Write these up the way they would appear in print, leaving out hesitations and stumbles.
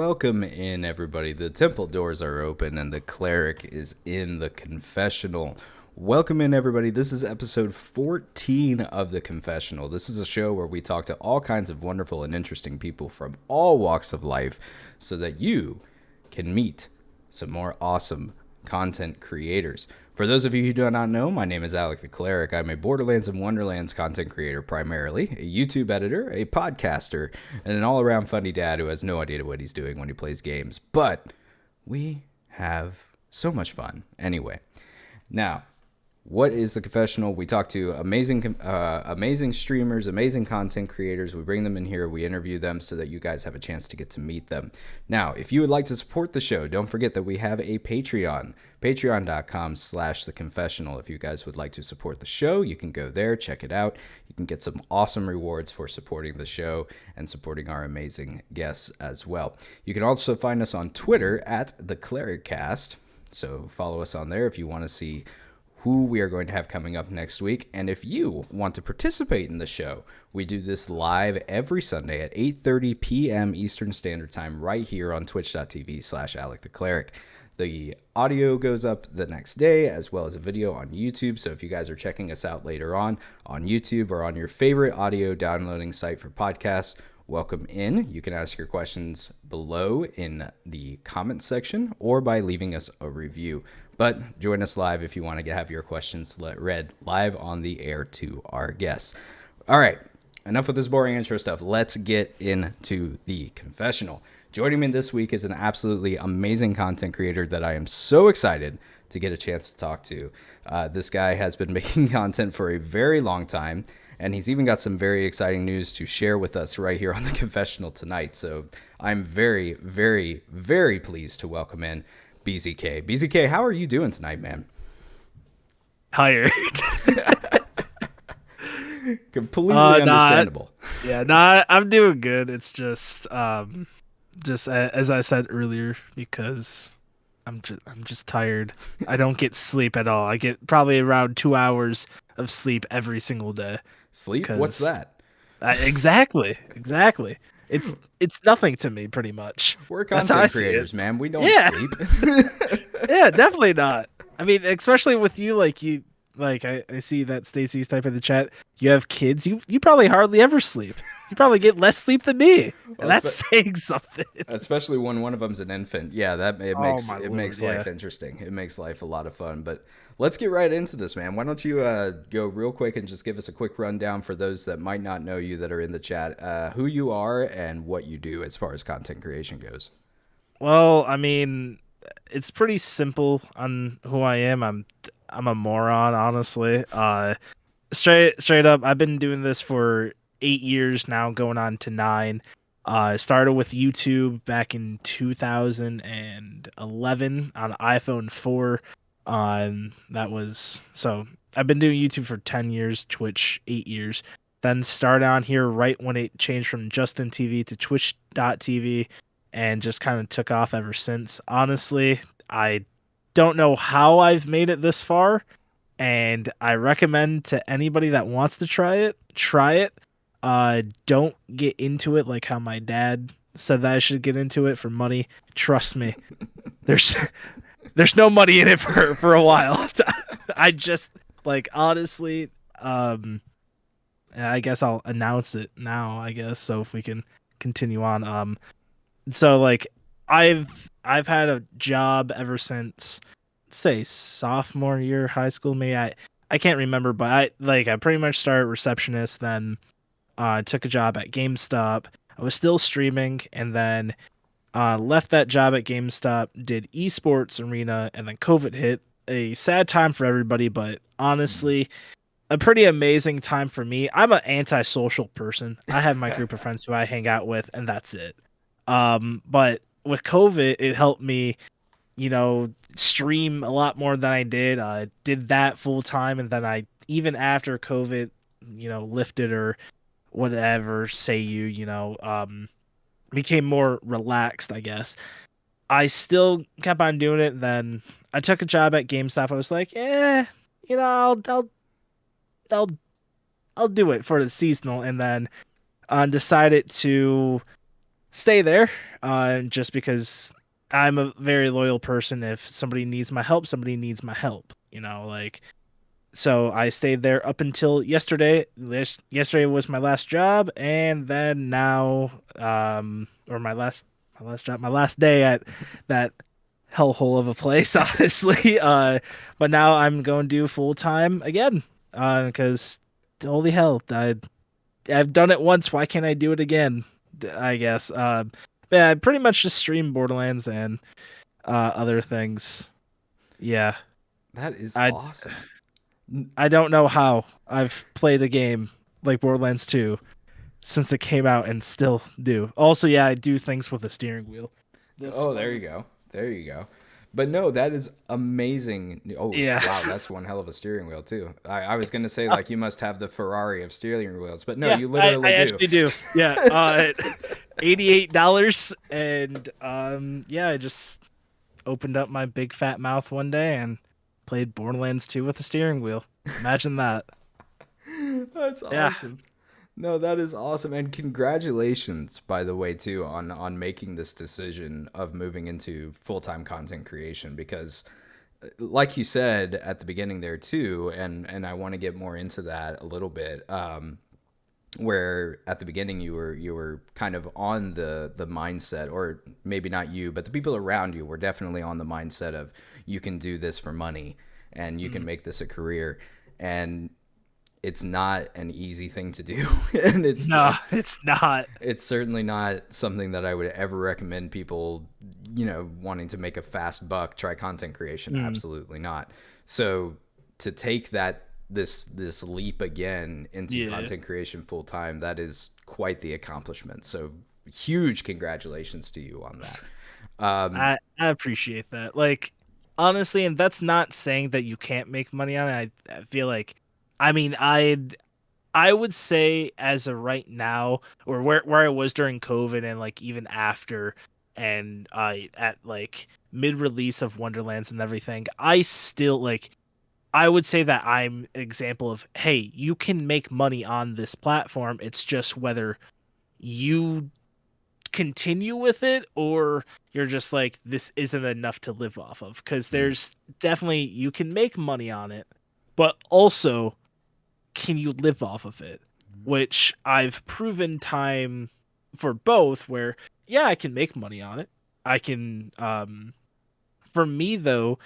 welcome in everybody. The temple doors are open and the cleric is in the confessional. Welcome in everybody. This is episode 14 of the confessional. This is a show where we talk to all kinds of wonderful and interesting people from all walks of life so that you can meet some more awesome content creators. For those of you who do not know, my name is Alec the Cleric. I'm a Borderlands and Wonderlands content creator primarily, a YouTube editor, a podcaster, and an all-around funny dad who has no idea what he's doing when he plays games. But we have so much fun anyway. Now, what is the confessional? We talk to amazing streamers, amazing content creators. We bring them in here. We interview them so that you guys have a chance to get to meet them. Now, if you would like to support the show, don't forget that we have a Patreon. Patreon.com/theconfessional. If you guys would like to support the show, you can go there, check it out. You can get some awesome rewards for supporting the show and supporting our amazing guests as well. You can also find us on Twitter at TheClericCast. So follow us on there if you want to see who we are going to have coming up next week. And if you want to participate in the show, we do this live every Sunday at 8:30 p.m. Eastern Standard Time right here on twitch.tv/AlecTheCleric. The audio goes up the next day as well as a video on YouTube. So if you guys are checking us out later on YouTube or on your favorite audio downloading site for podcasts, welcome in. You can ask your questions below in the comments section or by leaving us a review. But join us live if you want to have your questions read live on the air to our guests. All right, enough with this boring intro stuff. Let's get into the confessional. Joining me this week is an absolutely amazing content creator that I am so excited to get a chance to talk to. This guy has been making content for a very long time, and he's even got some very exciting news to share with us right here on the confessional tonight. So I'm very, very, very pleased to welcome in BZK. BZK, how are you doing tonight, man? Tired. Completely understandable. I'm doing good. It's just as I said earlier, because I'm just tired. I don't get sleep at all. I get probably around 2 hours of sleep every single day. Sleep? What's that? Exactly. It's nothing to me, pretty much. We're content creators, man. We don't sleep. Yeah, definitely not. I mean, especially with you, I see that Staci's type in the chat. You have kids. You probably hardly ever sleep. You probably get less sleep than me. And that's saying something. Especially when one of them's an infant. Yeah, it makes life interesting. It makes life a lot of fun. But let's get right into this, man. Why don't you go real quick and just give us a quick rundown for those that might not know you that are in the chat, who you are and what you do as far as content creation goes. Well, I mean, it's pretty simple on who I am. I'm a moron, honestly. Straight up, I've been doing this for 8 years now, going on to 9. I started with YouTube back in 2011 on iPhone 4. So I've been doing YouTube for 10 years, Twitch 8 years. Then started on here right when it changed from Justin TV to Twitch.tv, and just kind of took off ever since. Honestly, I don't know how I've made it this far, and I recommend to anybody that wants to try it. Don't get into it like how my dad said that I should get into it for money. Trust me, there's no money in it for a while. I just honestly, I guess I'll announce it now. I guess so if we can continue on. So I've had a job ever since, say, sophomore year high school. Maybe I can't remember, but I pretty much started receptionist. Then took a job at GameStop. I was still streaming, and then left that job at GameStop, did esports arena, and then COVID hit. A sad time for everybody, but honestly, a pretty amazing time for me. I'm an antisocial person. I have my group of friends who I hang out with, and that's it. But with COVID, it helped me, stream a lot more than I did. I did that full time, and then even after COVID, lifted or whatever, became more relaxed, I guess. I still kept on doing it. Then I took a job at GameStop. I was like, I'll do it for the seasonal, and then decided to stay there, just because I'm a very loyal person. If somebody needs my help, somebody needs my help. Like, so I stayed there up until yesterday. Yesterday was my last job, and then now, or my last day at that hellhole of a place, honestly. But now I'm going to do full time again, because holy hell, I've done it once. Why can't I do it again? I guess. Yeah, I pretty much just stream Borderlands and other things. Yeah, That is I awesome. I don't know how I've played a game like Borderlands 2 since it came out and still do. Also, yeah, I do things with a steering wheel. This Oh, there one. you go. There you go. But no, that is amazing. Oh, wow, Yes. that's one hell of a steering wheel too. I was gonna say like you must have the Ferrari of steering wheels, but no, Yeah, you I literally do. actually do. Yeah, $88, and yeah, I just opened up my big fat mouth one day and played Borderlands 2 with a steering wheel. Imagine that. That's Yeah. awesome. No, that is awesome, and congratulations, by the way, too, on making this decision of moving into full time content creation. Because, like you said at the beginning there too, and I want to get more into that a little bit. Where at the beginning you were kind of on the mindset, or maybe not you, but the people around you were definitely on the mindset of you can do this for money and you can Mm. make this a career, and it's not an easy thing to do. And it's No, it's it's not. it's certainly not something that I would ever recommend people, wanting to make a fast buck try content creation. Mm. Absolutely not. So to take this leap again into Yeah. content creation full time, that is quite the accomplishment. So huge congratulations to you on that. I appreciate that. Like, honestly, and that's not saying that you can't make money on it. I feel like, I mean, I would say as of right now, or where I was during COVID and like even after, and at like mid release of Wonderlands and everything, I still like, I would say that I'm an example of, hey, you can make money on this platform. It's just whether you continue with it or you're just like, this isn't enough to live off of. Because Mm, there's definitely, you can make money on it, but also, can you live off of it? Which I've proven time for both, where, yeah, I can make money on it. I can, for me though,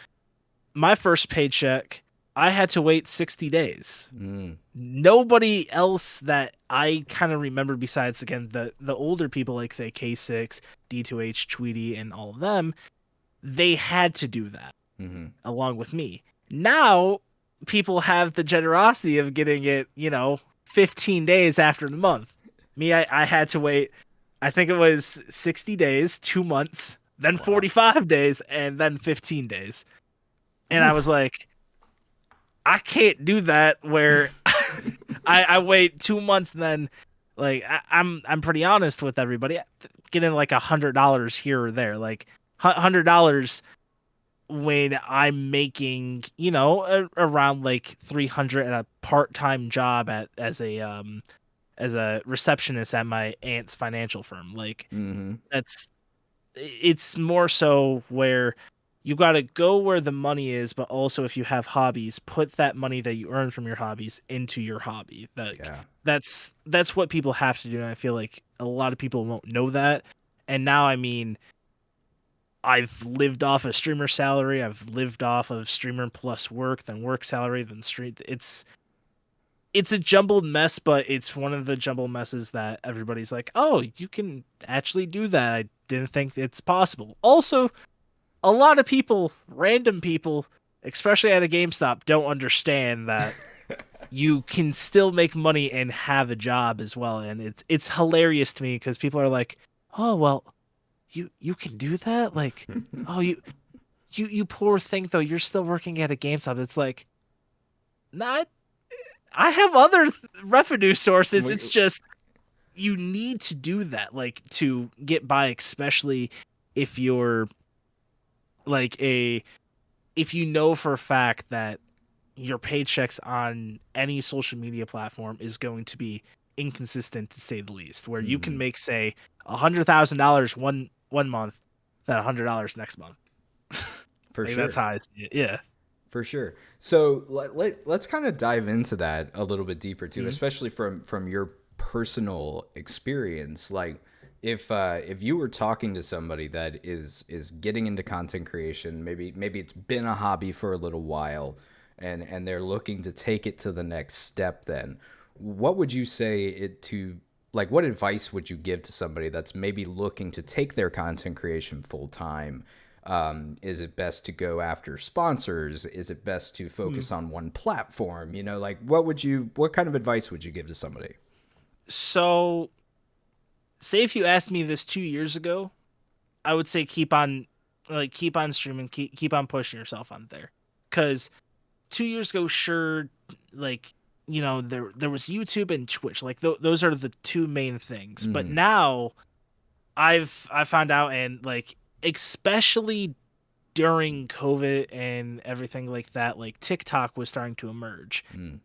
my first paycheck, I had to wait 60 days. mm, Nobody else that I kind of remember, besides again the older people like say K6, D2H, Tweety, and all of them, they had to do that mm-hmm. along with me. Now people have the generosity of getting it, 15 days after the month. Me, I had to wait. I think it was 60 days, 2 months, then Wow. 45 days, and then 15 days. And I was Oof. like, I can't do that where I wait 2 months and then like I'm pretty honest with everybody. Getting like $100 here or there, like $100 when I'm making, around like 300 at a part-time job as a receptionist at my aunt's financial firm. Like, Mm-hmm. that's it's more so where you got to go where the money is, but also if you have hobbies, put that money that you earn from your hobbies into your hobby. Like, Yeah. that's what people have to do, and I feel like a lot of people won't know that. And now, I mean, I've lived off a streamer salary, I've lived off of streamer plus work, then work salary, then street. It's a jumbled mess, but it's one of the jumbled messes that everybody's like, "Oh, you can actually do that. I didn't think it's possible." Also, a lot of people, random people, especially at a GameStop, don't understand that you can still make money and have a job as well, and it's hilarious to me because people are like, "Oh, well, you can do that?" Like, "Oh, you poor thing though, you're still working at a GameStop." It's like, not. I have other revenue sources. we, It's just you need to do that, like, to get by, especially if you're like a if you know for a fact that your paychecks on any social media platform is going to be inconsistent to say the least, where you can Mhm. make, say, $100,000 one month, than $100 next month. For Like that's sure. how I see it. Yeah. For sure. So let's kind of dive into that a little bit deeper too, Mhm. especially from your personal experience. Like if you were talking to somebody that is getting into content creation, maybe it's been a hobby for a little while, and they're looking to take it to the next step, then what would you say it to like what advice would you give to somebody that's maybe looking to take their content creation full time? Is it best to go after sponsors? Is it best to Hmm. focus on one platform? You know, like what kind of advice would you give to somebody? So, say if you asked me this 2 years ago, I would say keep on streaming, keep on pushing yourself on there, because 2 years ago, sure, like there was YouTube and Twitch, like those are the two main things. But Mm, now I found out, and like especially during COVID and everything like that, like TikTok was starting to emerge. mm.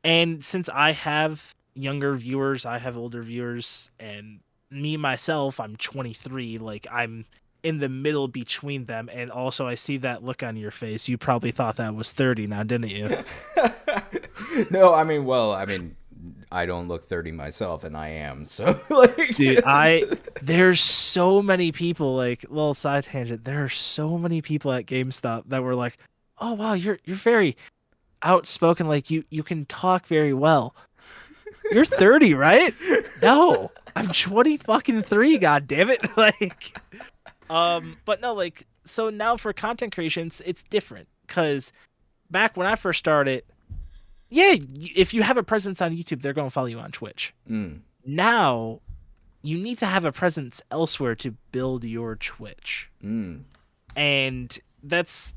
And since I have younger viewers, I have older viewers, and me myself, I'm 23, like I'm in the middle between them. And also, I see that look on your face. You probably thought that was 30 now, didn't you? No, I mean, well, I mean, I don't look 30 myself, and I am. So, like, Dude, there's so many people, like, little side tangent. There are so many people at GameStop that were like, "Oh wow, you're very outspoken. Like you can talk very well. You're 30, right?" No, I'm 20 fucking 3. God damn it! Like, but no, like, so now for content creations, it's different. Cause back when I first started, yeah, if you have a presence on YouTube, they're gonna follow you on Twitch. mm, Now you need to have a presence elsewhere to build your Twitch. mm, And that's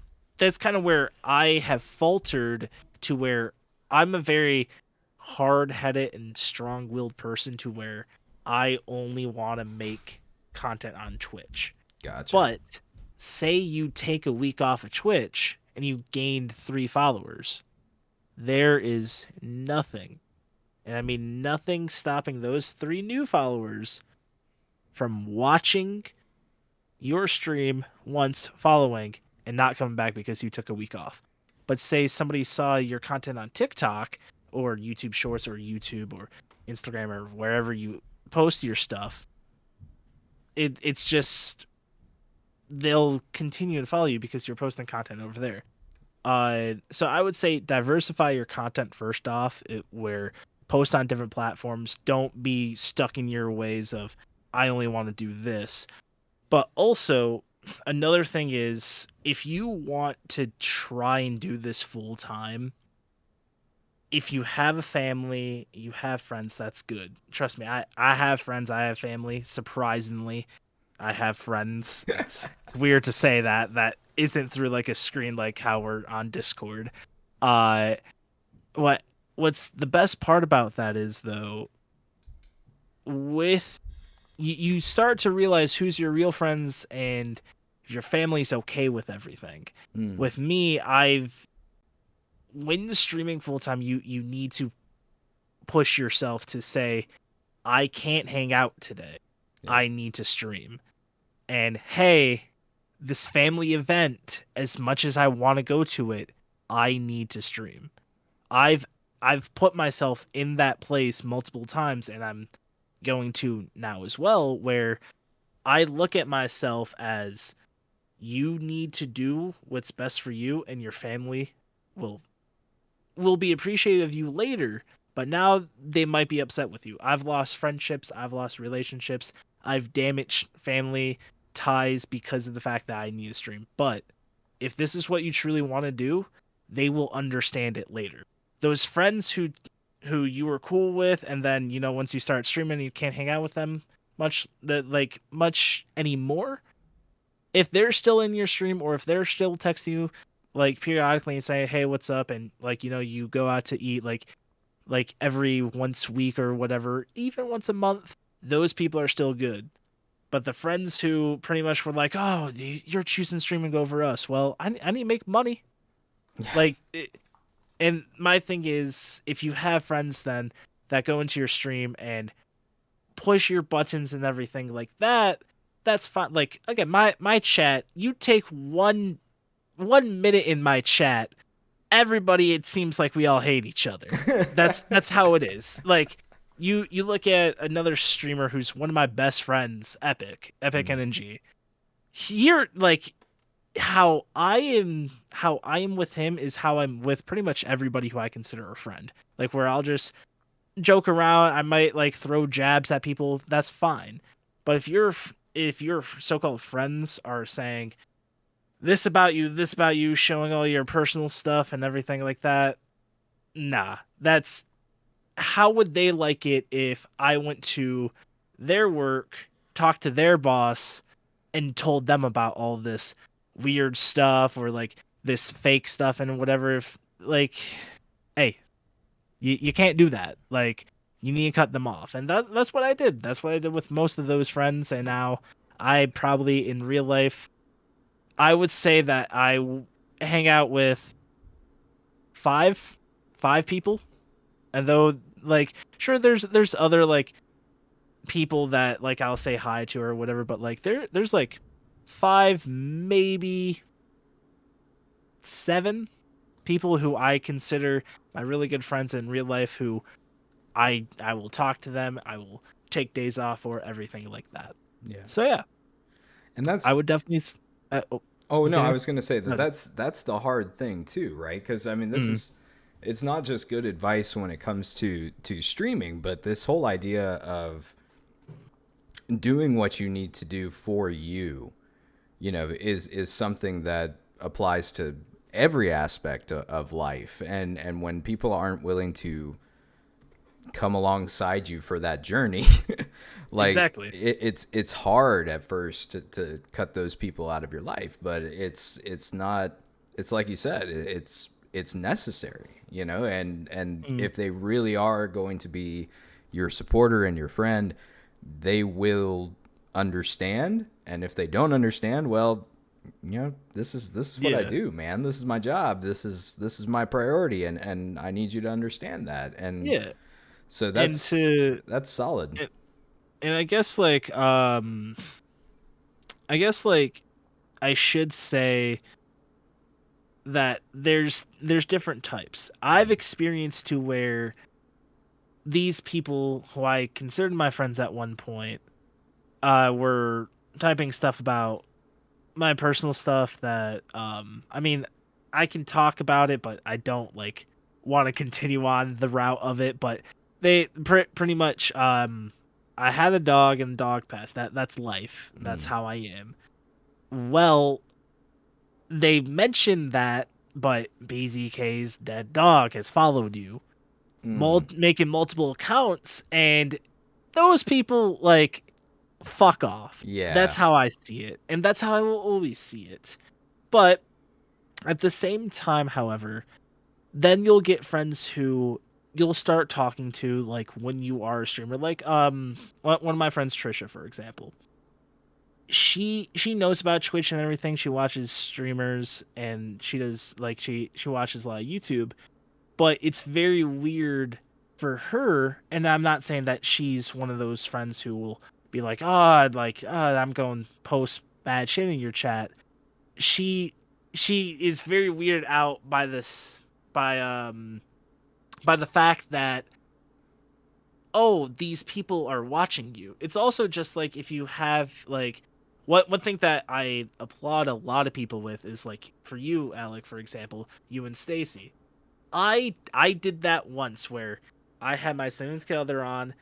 kind of where I have faltered, to where I'm a very hard-headed and strong-willed person, to where I only want to make content on Twitch. gotcha. But say you take a week off of Twitch and you gained 3 followers, there is nothing, and I mean nothing, stopping those 3 new followers from watching your stream once, following, and not coming back because you took a week off. But say somebody saw your content on TikTok or YouTube Shorts or YouTube or Instagram or wherever you post your stuff, it's just they'll continue to follow you because you're posting content over there. So I would say diversify your content first off, where post on different platforms. Don't be stuck in your ways of I only want to do this. But also, another thing is, if you want to try and do this full time, if you have a family, you have friends, that's good. Trust me, I have friends, I have family. Surprisingly, I have friends. It's weird to say that isn't through like a screen, like how we're on Discord. Uh, what what's the best part about that is, though, with you start to realize who's your real friends and if your family's okay with everything. Mm, With me, when streaming full time, you need to push yourself to say, I can't hang out today. yeah, I need to stream. And hey, this family event, as much as I want to go to it, I need to stream. I've I've put myself in that place multiple times, and I'm going to now as well, where I look at myself as, you need to do what's best for you, and your family will be appreciative of you later, but now they might be upset with you. I've lost friendships, I've lost relationships, I've damaged family ties because of the fact that I need to stream. But if this is what you truly want to do, they will understand it later. Those friends who you were cool with, and then once you start streaming, you can't hang out with them much anymore. If they're still in your stream, or if they're still texting you like periodically and say, "Hey, what's up?" and like you go out to eat like every once a week or whatever, even once a month, those people are still good. But the friends who pretty much were like, "Oh, you're choosing streaming over us," well, I need to make money. yeah, Like, and my thing is, if you have friends, then that go into your stream and push your buttons and everything like that, that's fine. Like again, my chat, you take 1 minute in my chat, everybody, it seems like we all hate each other. That's how it is. Like you look at another streamer who's one of my best friends, Epic NNG. Here, like how I am with him is how I'm with pretty much everybody who I consider a friend. Like where I'll just joke around, I might like throw jabs at people, that's fine. But if your so-called friends are saying this about you, showing all your personal stuff and everything like that, nah. That's how would they like it if I went to their work, talked to their boss, and told them about all this weird stuff or like this fake stuff and whatever. If like, hey, you can't do that. Like, you need to cut them off, and that's what I did. That's what I did with most of those friends, and now I probably in real life, I would say that hang out with five people, and though like sure there's other like people that like I'll say hi to or whatever, but like there's like five, maybe seven people who I consider my really good friends in real life who I will talk to them, I will take days off or everything like that. Yeah. So yeah, And that's I would definitely Oh no, I continue. was going to say that No. that's the hard thing too, right? Cuz I mean, this Mm, is it's not just good advice when it comes to streaming, but this whole idea of doing what you need to do for you, is something that applies to every aspect of life. And when people aren't willing to come alongside you for that journey, like exactly. it's hard at first to cut those people out of your life, but it's not, it's like you said, it's necessary, and Mm, if they really are going to be your supporter and your friend, they will understand. And if they don't understand, well, this is what I yeah. do, man. This is my job. This is my priority, and I need you to understand that. And Yeah. so And that's solid. and and I guess like I should say that there's different types. I've experienced to where these people who I considered my friends at one point were typing stuff about my personal stuff that I mean, I can talk about it, but I don't like want to continue on the route of it. But they pretty much I had a dog and dog passed. That's life. That's Mm, how I am. Well, they mentioned that, but BZK's dead dog has followed you, mm, making multiple accounts, and those people like fuck off. That's yeah. how I see it, and that's how I will always see it. But at the same time, however, then you'll get friends who you'll start talking to like when you are a streamer. Like one of my friends, Trisha, for example. She knows about Twitch and everything. She watches streamers and she does like she watches a lot of YouTube. But it's very weird for her, and I'm not saying that she's one of those friends who will be like, I'm going post bad shit in your chat. She she is very weirded out by this by the fact that, oh, these people are watching you. It's also just like if you have like one thing that I applaud a lot of people with is like for you, Alec, for example, you and Stacy. I did that once where I had my significant other on,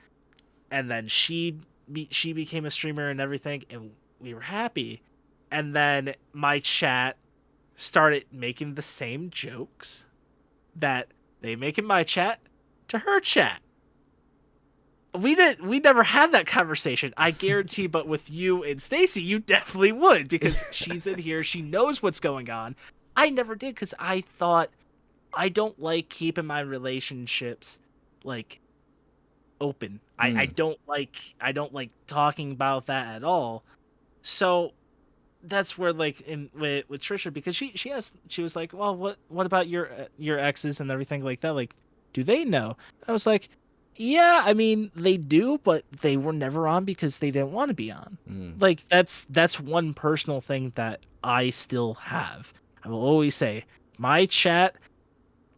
and then she became a streamer and everything, and we were happy. And then my chat started making the same jokes that they make in my chat to her chat. We never had that conversation, I guarantee, but with you and Stacy, you definitely would because she's in here, she knows what's going on. I never did because I thought I don't like keeping my relationships like open. Mm, I don't like talking about that at all. So that's where like in with Trisha, because she was like, well, what about your exes and everything like that? Like, do they know? I was like, Yeah, I mean they do, but they were never on because they didn't want to be on. Mm. Like that's one personal thing that I still have. I will always say my chat,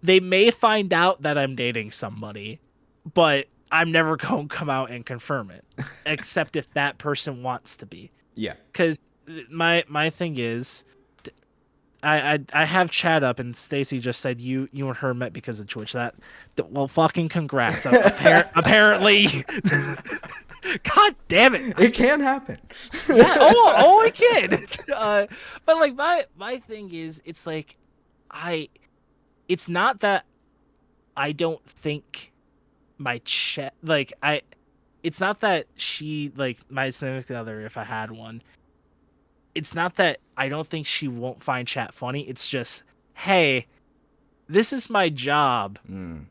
they may find out that I'm dating somebody, but I'm never going to come out and confirm it, except if that person wants to be. Yeah. Because my thing is, I have chat up, and Stacy just said you and her met because of Twitch. Well, fucking congrats. Apparently, God damn it, It can happen. yeah. Oh, it can. But like my thing is, it's like it's not that I don't think my chat it's not that she like my significant other, if I had one, it's not that I don't think she won't find chat funny. It's just, hey, this is my job. Mm.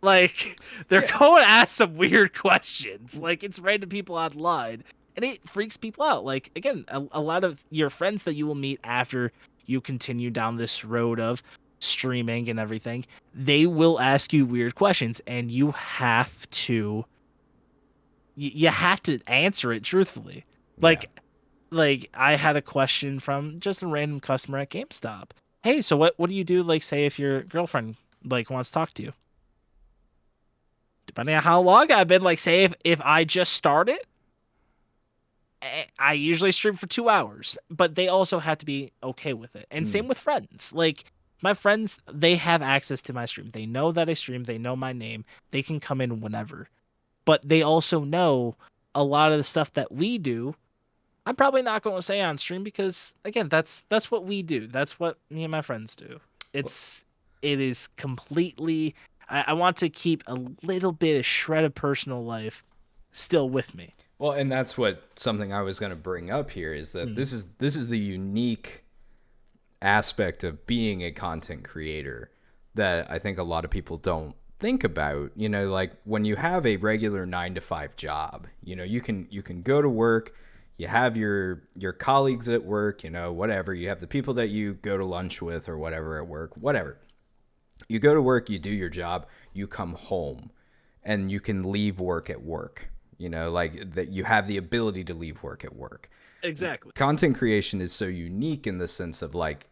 Like, they're going to ask some weird questions. Like, it's random people online. And it freaks people out. Like, again, a lot of your friends that you will meet after you continue down this road of streaming and everything, they will ask you weird questions. And you have to answer it truthfully. Like I had a question from just a random customer at GameStop. Hey, so what do you do, like, say if your girlfriend like wants to talk to you? Depending on how long I've been, like, say if I just started, I usually stream for 2 hours, but they also have to be okay with it. And same with friends. Like my friends, they have access to my stream. They know that I stream. They know my name. They can come in whenever. But they also know a lot of the stuff that we do I'm probably not going to say on stream because again, that's what we do. That's what me and my friends do. It is completely. I want to keep a little bit of shred of personal life still with me. Well, and that's something I was going to bring up here is that this is the unique aspect of being a content creator that I think a lot of people don't think about. You know, like when you have a regular 9-to-5 job, you know, you can go to work. You have your colleagues at work, you know, whatever. You have the people that you go to lunch with or whatever at work, whatever. You go to work, you do your job, you come home, and you can leave work at work. You know, like that you have the ability to leave work at work. Exactly. Content creation is so unique in the sense of like,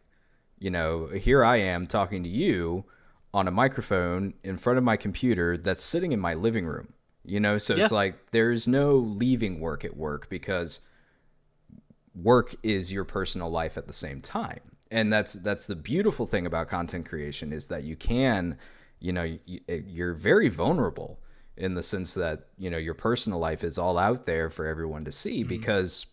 you know, here I am talking to you on a microphone in front of my computer that's sitting in my living room. You know, so it's like there's no leaving work at work because work is your personal life at the same time. And that's the beautiful thing about content creation is that you can, you know, you're very vulnerable in the sense that, you know, your personal life is all out there for everyone to see because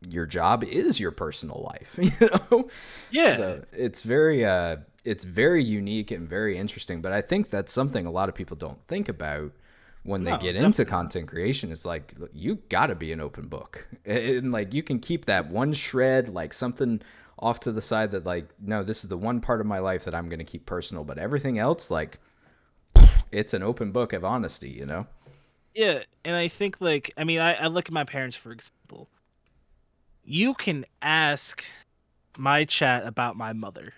your job is your personal life, you know? Yeah. So it's very unique and very interesting, but I think that's something a lot of people don't think about when they get into content creation. Is like, you gotta be an open book, and like you can keep that one shred, like something off to the side that like, no, this is the one part of my life that I'm going to keep personal, but everything else, like, it's an open book of honesty, you know? Yeah. And I think like, I mean, I look at my parents, for example. You can ask my chat about my mother.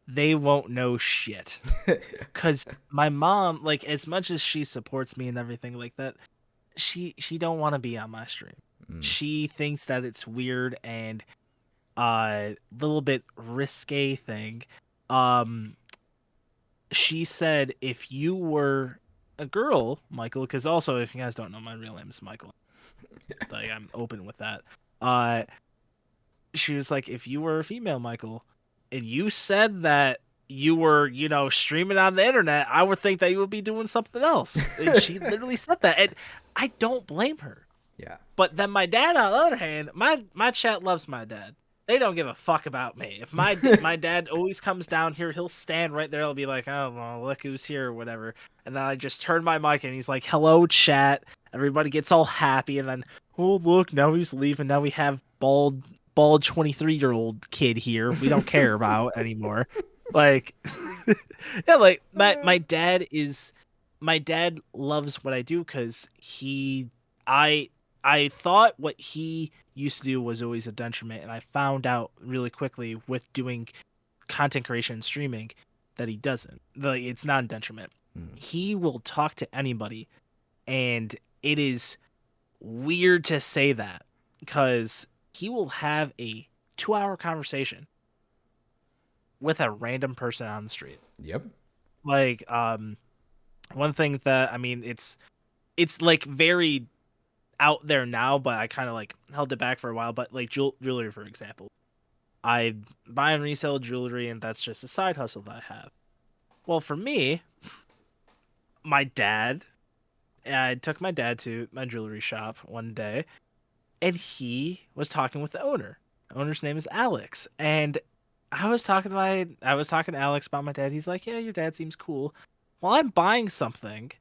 They won't know shit. Because my mom, like, as much as she supports me and everything like that, she don't want to be on my stream. She thinks that it's weird and a little bit risque thing. She said if you were a girl, Michael, because also if you guys don't know, my real name is Michael. Like, I'm open with that. She was like, if you were a female, Michael, and you said that you were, you know, streaming on the internet, I would think that you would be doing something else. And she literally said that, and I don't blame her. Yeah. But then my dad, on the other hand, my chat loves my dad. They don't give a fuck about me. If my dad always comes down here, he'll stand right there. I'll be like, oh, well, look who's here or whatever. And then I just turn my mic and he's like, hello, chat. Everybody gets all happy. And then, oh, look, now he's leaving. Now we have bald 23-year-old kid here we don't care about anymore. Like, yeah, like my dad loves what I do because I thought what he used to do was always a detriment, and I found out really quickly with doing content creation and streaming that he doesn't. Like, it's not a detriment. He will talk to anybody, and it is weird to say that because he will have a 2-hour conversation with a random person on the street. Yep. Like, one thing that, I mean, it's like very out there now, but I kind of like held it back for a while. But like jewelry, for example, I buy and resell jewelry, and that's just a side hustle that I have. Well, for me, my dad, I took my dad to my jewelry shop one day, and he was talking with the owner. The owner's name is Alex, and I was talking to Alex about my dad. He's like, "Yeah, your dad seems cool." Well, I'm buying something,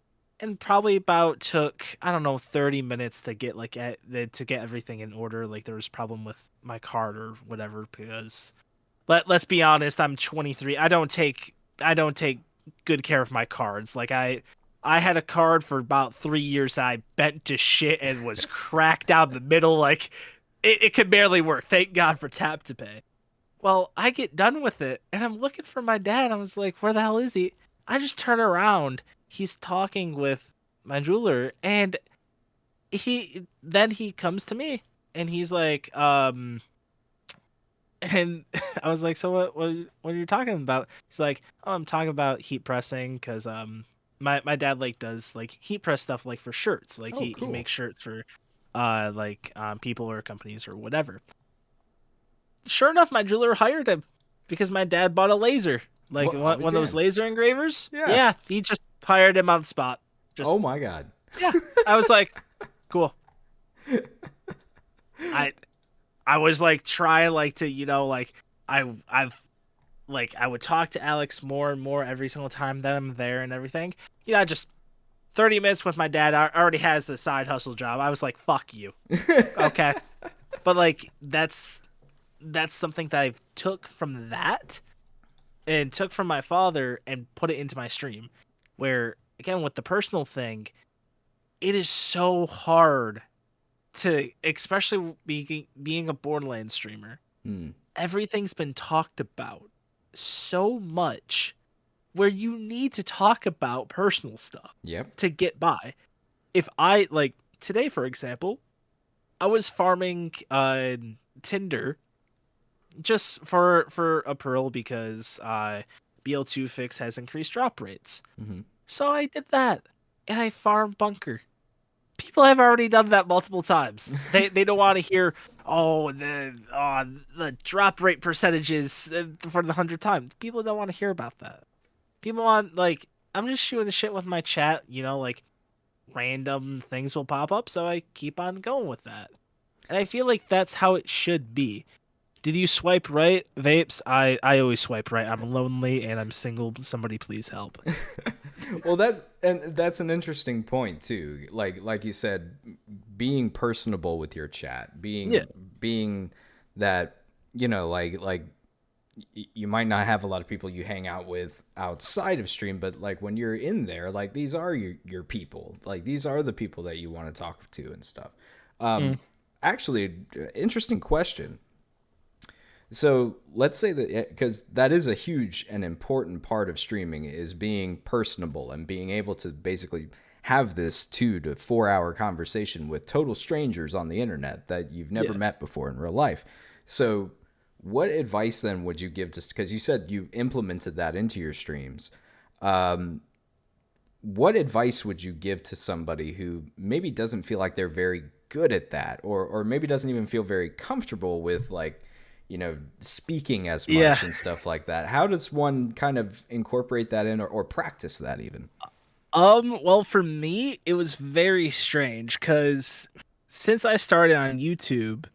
and probably about took, I don't know, 30 minutes to get to get everything in order. Like there was a problem with my card or whatever because let's be honest, I'm 23. I don't take good care of my cards. Like I had a card for about 3 years that I bent to shit and was cracked down the middle. Like it could barely work. Thank God for tap to pay. Well, I get done with it and I'm looking for my dad. I was like, where the hell is he? I just turn around. He's talking with my jeweler, and he comes to me and he's like, and I was like, so what are you talking about? He's like, oh, I'm talking about heat pressing because my dad like does like heat press stuff like for shirts. Like Oh, he cool. makes shirts for people or companies or whatever. Sure enough, my jeweler hired him because my dad bought a laser. Like Well, I'll one be of those damned. laser engravers. Yeah. Yeah, he just hired him on the spot. Just Oh my God. yeah. I was like, cool. I I was like trying like to, like I've like I would talk to Alex more and more every single time that I'm there and everything. Just 30 minutes with my dad already has a side hustle job. I was like, fuck you. Okay. But like that's something that I took from that and took from my father and put it into my stream. Where again with the personal thing, it is so hard to, especially being a Borderlands streamer. Hmm. Everything's been talked about so much where you need to talk about personal stuff Yep. to get by. If I like today, for example, I was farming Tinder just for a pearl because BL2 fix has increased drop rates. Mm-hmm. So I did that, and I farmed bunker. People have already done that multiple times. They don't want to hear the drop rate percentages for the 100th time. People don't want to hear about that. People want like I'm just shooting the shit with my chat. Like random things will pop up, so I keep on going with that. And I feel like that's how it should be. Did you swipe right, Vapes? I always swipe right. I'm lonely and I'm single. Somebody please help. Well, that's an interesting point too. Like you said, being personable with your chat, Yeah. being that you might not have a lot of people you hang out with outside of stream, but like when you're in there, like these are your people. Like these are the people that you want to talk to and stuff. Mm. Actually, interesting question. So let's say that, because that is a huge and important part of streaming, is being personable and being able to basically have this 2 to 4 hour conversation with total strangers on the internet that you've never Yeah. met before in real life. So what advice then would you give to, because you said you implemented that into your streams. What advice would you give to somebody who maybe doesn't feel like they're very good at that, or maybe doesn't even feel very comfortable with like, speaking as much Yeah. and stuff like that? How does one kind of incorporate that in, or practice that even? Well, for me, it was very strange because since I started on YouTube,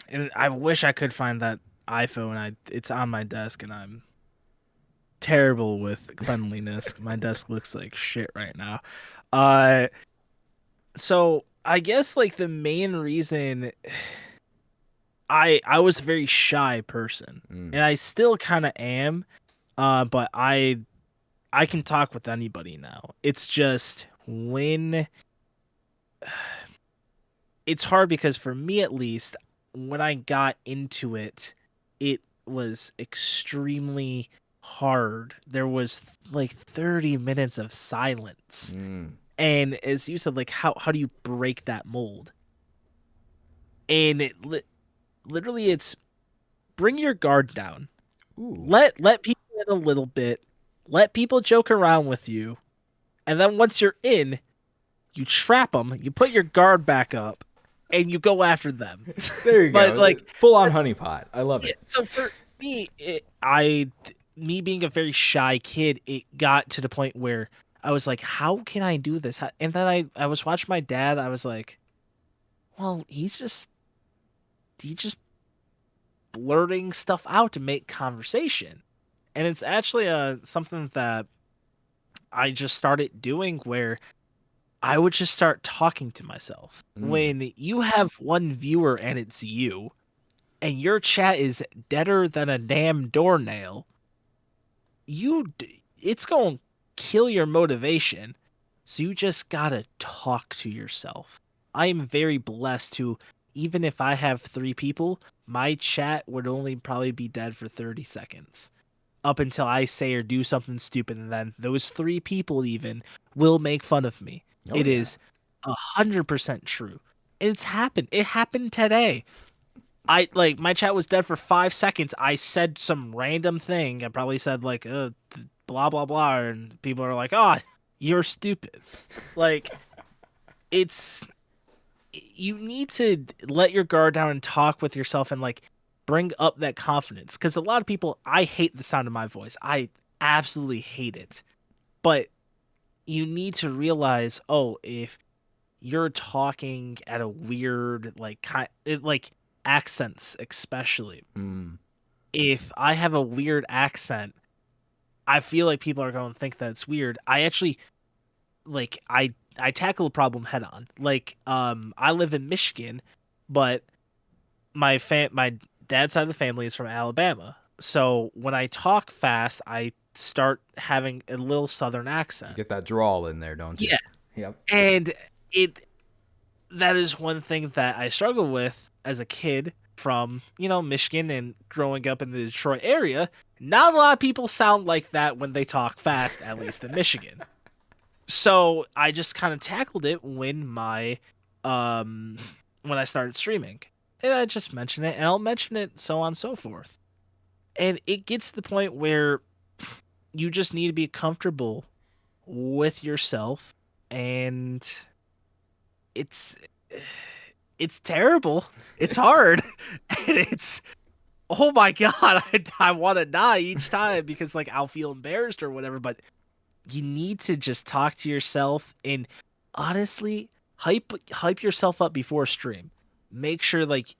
and I wish I could find that iPhone. It's on my desk, and I'm terrible with cleanliness. My desk looks like shit right now. Uh, so I guess like the main reason I was a very shy person, and I still kind of am. But I can talk with anybody now. It's just when it's hard because for me at least, when I got into it, it was extremely hard, there was like 30 minutes of silence. Mm. And as you said, like how do you break that mold? And literally it's bring your guard down. Ooh. Let people in a little bit. Let people joke around with you. And then once you're in, you trap them, you put your guard back up, and you go after them. There you But go. like Full on honeypot. I love it. so for me, me being a very shy kid, it got to the point where I was like, how can I do this? And then I was watching my dad. I was like, well, he's just blurting stuff out to make conversation. And it's actually something that I just started doing where I would just start talking to myself. When you have one viewer and it's you, and your chat is deader than a damn doornail, it's going to kill your motivation. So you just got to talk to yourself. I am very blessed to, even if I have 3 people, my chat would only probably be dead for 30 seconds. Up until I say or do something stupid, and then those 3 people even will make fun of me. Oh, It yeah. is 100% true. It's happened. It happened today. My chat was dead for 5 seconds. I said some random thing. I probably said like blah blah blah, and people are like, "Oh, you're stupid." Like, you need to let your guard down and talk with yourself and like bring up that confidence, because a lot of people, I hate the sound of my voice. I absolutely hate it. But you need to realize, oh, if you're talking at a weird like accents, especially if I have a weird accent, I feel like people are going to think that it's weird. I actually I tackle a problem head on. I live in Michigan, but my dad's side of the family is from Alabama. So when I talk fast, I start having a little southern accent. You get that drawl in there, don't you? Yeah. Yep. And that is one thing that I struggle with as a kid from, Michigan and growing up in the Detroit area. Not a lot of people sound like that when they talk fast, at least in Michigan. So I just kind of tackled it when when I started streaming. And I just mention it, and I'll mention it, so on and so forth. And it gets to the point where you just need to be comfortable with yourself, and it's terrible. It's hard. And it's, oh my god, I want to die each time because like I'll feel embarrassed or whatever, but you need to just talk to yourself and honestly hype yourself up before stream. Make sure like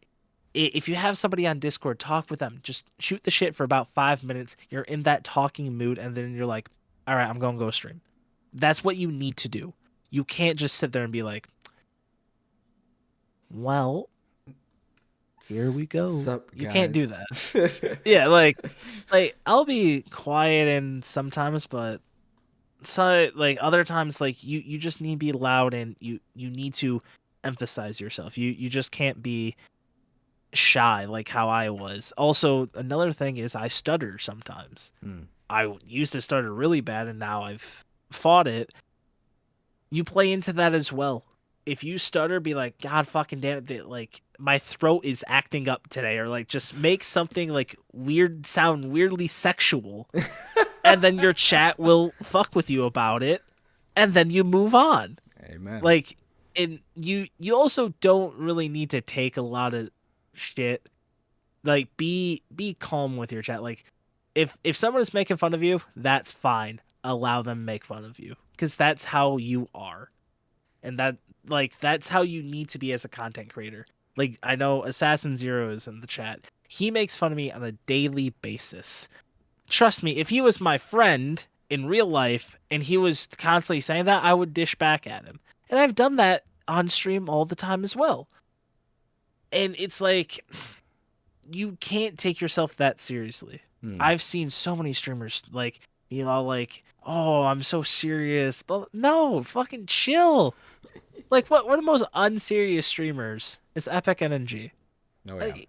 if you have somebody on Discord, talk with them. Just shoot the shit for about 5 minutes. You're in that talking mood, and then you're like, all right, I'm going to go stream. That's what you need to do. You can't just sit there and be like, well, here we go. Sup, you can't do guys? that. Yeah, like I'll be quiet and sometimes, but so like other times, like you just need to be loud, and you need to emphasize yourself. You just can't be shy like how I was. Also, another thing is I stutter sometimes. I used to stutter really bad, and now I've fought it. You play into that as well. If you stutter, be like, God fucking damn it, like my throat is acting up today, or like just make something like weird sound weirdly sexual. And then your chat will fuck with you about it, and then you move on. Amen. Like, and you also don't really need to take a lot of shit. Like, be calm with your chat. Like, if someone is making fun of you, that's fine. Allow them to make fun of you, because that's how you are, and that's how you need to be as a content creator. Like, I know Assassin Zero is in the chat. He makes fun of me on a daily basis. Trust me, if he was my friend in real life and he was constantly saying that, I would dish back at him. And I've done that on stream all the time as well. And it's like, you can't take yourself that seriously. I've seen so many streamers like, like, oh, I'm so serious. But no, fucking chill. Like, one of the most unserious streamers is Epic NNG. Oh yeah.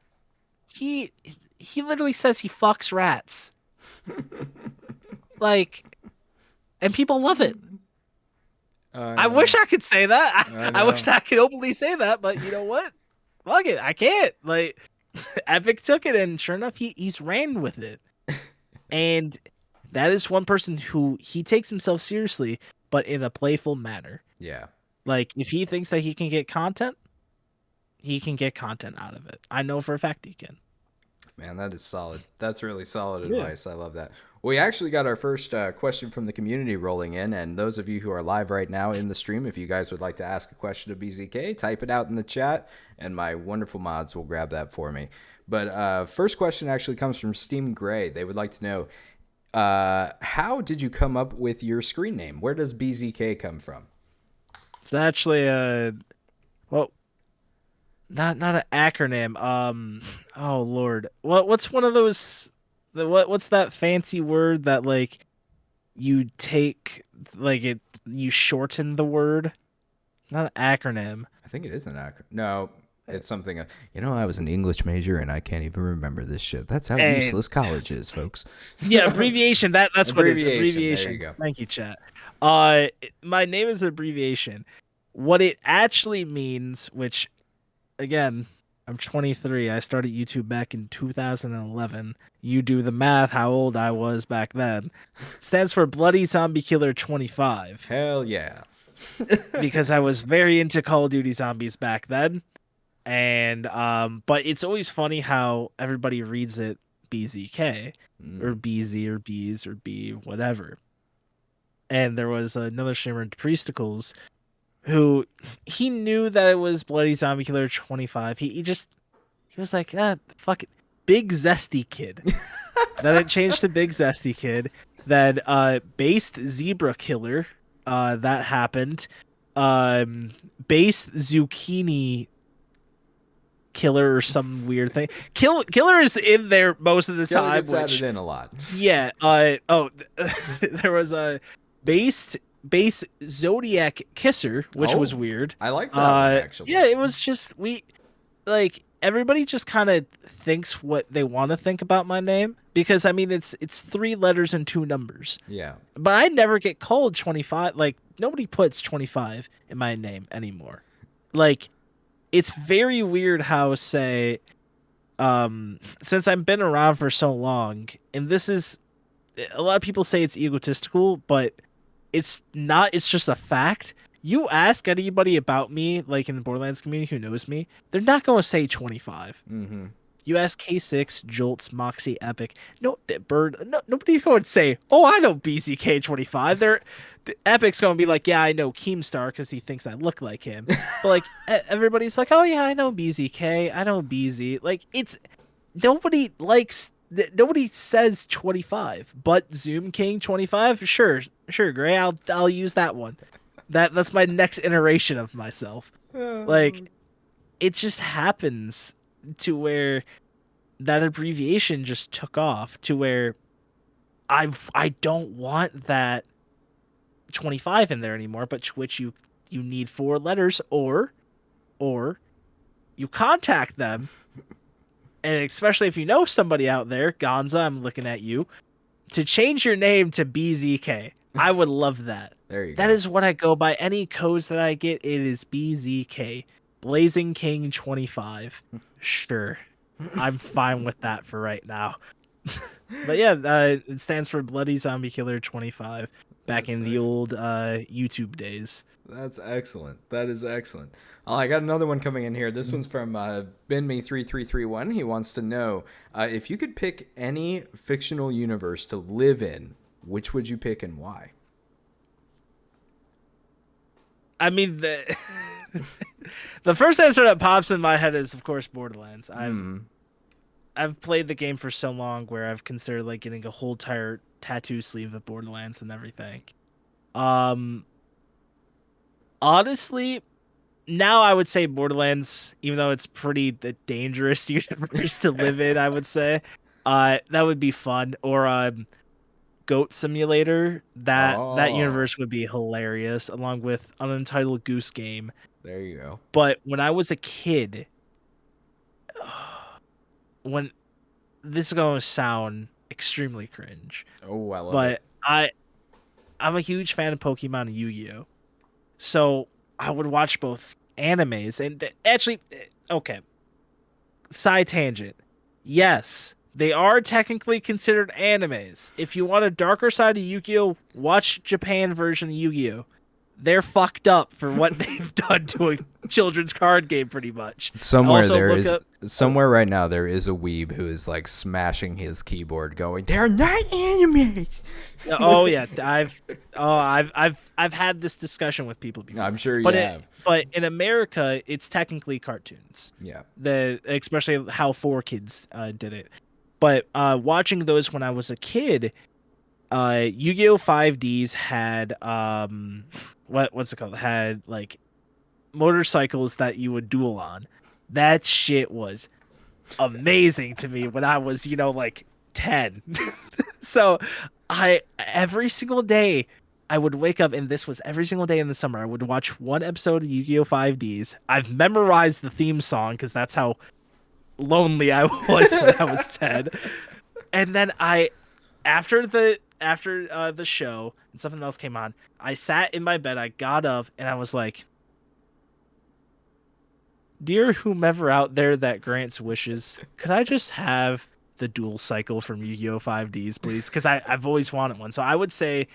He literally says he fucks rats. Like, and people love it. I I wish know. I could say that. I I wish know. I could openly say that, but you know what? Fuck it, I can't. Like, Epic took it, and sure enough, he's ran with it. And that is one person who he takes himself seriously, but in a playful manner. Yeah. Like, if he thinks that he can get content, he can get content out of it. I know for a fact he can. Man, that is solid. That's really solid Yeah. advice. I love that. We actually got our first question from the community rolling in, and those of you who are live right now in the stream, if you guys would like to ask a question to BZK, type it out in the chat, and my wonderful mods will grab that for me. But first question actually comes from Steam Gray. They would like to know, how did you come up with your screen name? Where does BZK come from? It's actually well, not an acronym. Oh Lord, what's one of those? What's that fancy word that like you take like it you shorten the word? Not an acronym. I think it is an acronym. No, it's something. I was an English major and I can't even remember this shit. That's how And useless college is, folks. yeah, abbreviation. That's what it is. Abbreviation. There you Abbreviation. go. Thank you, chat. My name is abbreviation. What it actually means, which again, I'm 23. I started YouTube back in 2011. You do the math, how old I was back then. Stands for Bloody Zombie Killer 25 Hell yeah. because I was very into Call of Duty Zombies back then. And but it's always funny how everybody reads it BZK or BZ or B's or B whatever. And there was another streamer, Priesticles, who he knew that it was Bloody Zombie Killer 25. He was like, fuck it. Big Zesty Kid. Then it changed to Big Zesty Kid. Then Based Zebra Killer. That happened. Based Zucchini Killer or some weird thing. Killer is in there most of the Kelly time. gets added in a lot. Yeah. There was a base Zodiac Kisser, which was weird. I like that one, actually. Yeah, it was just everybody just kind of thinks what they want to think about my name because I mean it's 3 letters and 2 numbers. Yeah. But I never get called 25. Like nobody puts 25 in my name anymore. Like it's very weird how say since I've been around for so long, and this is a lot of people say it's egotistical, but it's not. It's just a fact. You ask anybody about me, like in the Borderlands community who knows me, they're not going to say 25. Mm-hmm. You ask K6, Jolts, Moxie, Epic, nobody's going to say, "Oh, I know BZK 25." Epic's going to be like, "Yeah, I know Keemstar because he thinks I look like him." But like everybody's like, "Oh yeah, I know BZK, I know BZ." Like it's nobody likes. Nobody says 25, but Zoom King 25. Sure, Gray. I'll use that one. That's my next iteration of myself. Like, it just happens to where that abbreviation just took off to where I don't want that 25 in there anymore, but to which you need 4 letters or you contact them. And especially if you know somebody out there, Gonza, I'm looking at you, to change your name to BZK. I would love that. There you go. That is what I go by. Any codes that I get, it is BZK. Blazing King 25. Sure. I'm fine with that for right now. But yeah, it stands for Bloody Zombie Killer 25 back in the old YouTube days. That's excellent. That is excellent. Oh, I got another one coming in here. This one's from BenMe3331. He wants to know if you could pick any fictional universe to live in, which would you pick and why? I mean, the first answer that pops in my head is, of course, Borderlands. I've played the game for so long where I've considered like getting a whole entire tattoo sleeve of Borderlands and everything. Honestly, now I would say Borderlands, even though it's pretty the dangerous universe to live in, I would say. That would be fun. Or Goat Simulator. That universe would be hilarious, along with Unentitled Goose Game. There you go. But when I was a kid, when this is going to sound extremely cringe. Oh, I love it. But I I'm a huge fan of Pokemon and Yu-Gi-Oh. So I would watch both animes and actually, okay, side tangent. Yes, they are technically considered animes. If you want a darker side of Yu-Gi-Oh, watch Japan version of Yu-Gi-Oh. They're fucked up for what they've done to a children's card game, pretty much. Somewhere Also, there look is up. somewhere right now there is a weeb who is like smashing his keyboard, going, "They're not animes." Oh yeah, I've had this discussion with people before. I'm sure you have. But in America, it's technically cartoons. Yeah. Especially how 4Kids did it. But watching those when I was a kid, Yu-Gi-Oh! 5Ds had what's it called? Had like motorcycles that you would duel on. That shit was amazing to me when I was, like 10. So every single day I would wake up, and this was every single day in the summer. I would watch one episode of Yu-Gi-Oh! 5Ds. I've memorized the theme song because that's how lonely I was when I was 10. And then after the show and something else came on, I sat in my bed, I got up, and I was like, "Dear whomever out there that grants wishes, could I just have the dual cycle from Yu-Gi-Oh! 5Ds, please?" Because I've always wanted one. So I would say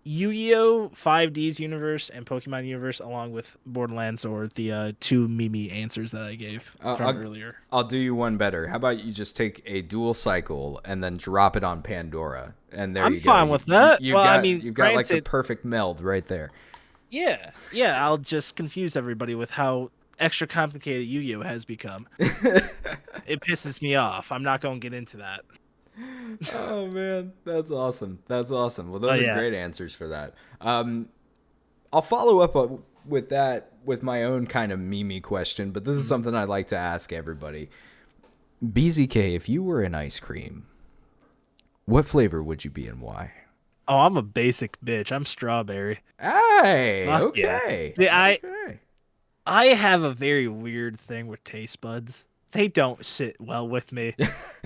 Yu-Gi-Oh! 5Ds universe and Pokemon universe, along with Borderlands, or the two Mimi answers that I gave from earlier. I'll do you one better. How about you just take a dual cycle and then drop it on Pandora, and there I'm you go. fine with that. You've got like the granted, perfect meld right there. yeah. I'll just confuse everybody with how extra complicated Yu-Gi-Oh! Has become. It pisses me off. I'm not going to get into that. Oh man, that's awesome. Well, those are great answers for that. I'll follow up with that with my own kind of Mimi question, but this is something I'd like to ask everybody. BZK, if you were an ice cream, what flavor would you be and why? Oh, I'm a basic bitch. I'm strawberry. Hey, Fuck okay. Yeah. See, I have a very weird thing with taste buds. They don't sit well with me.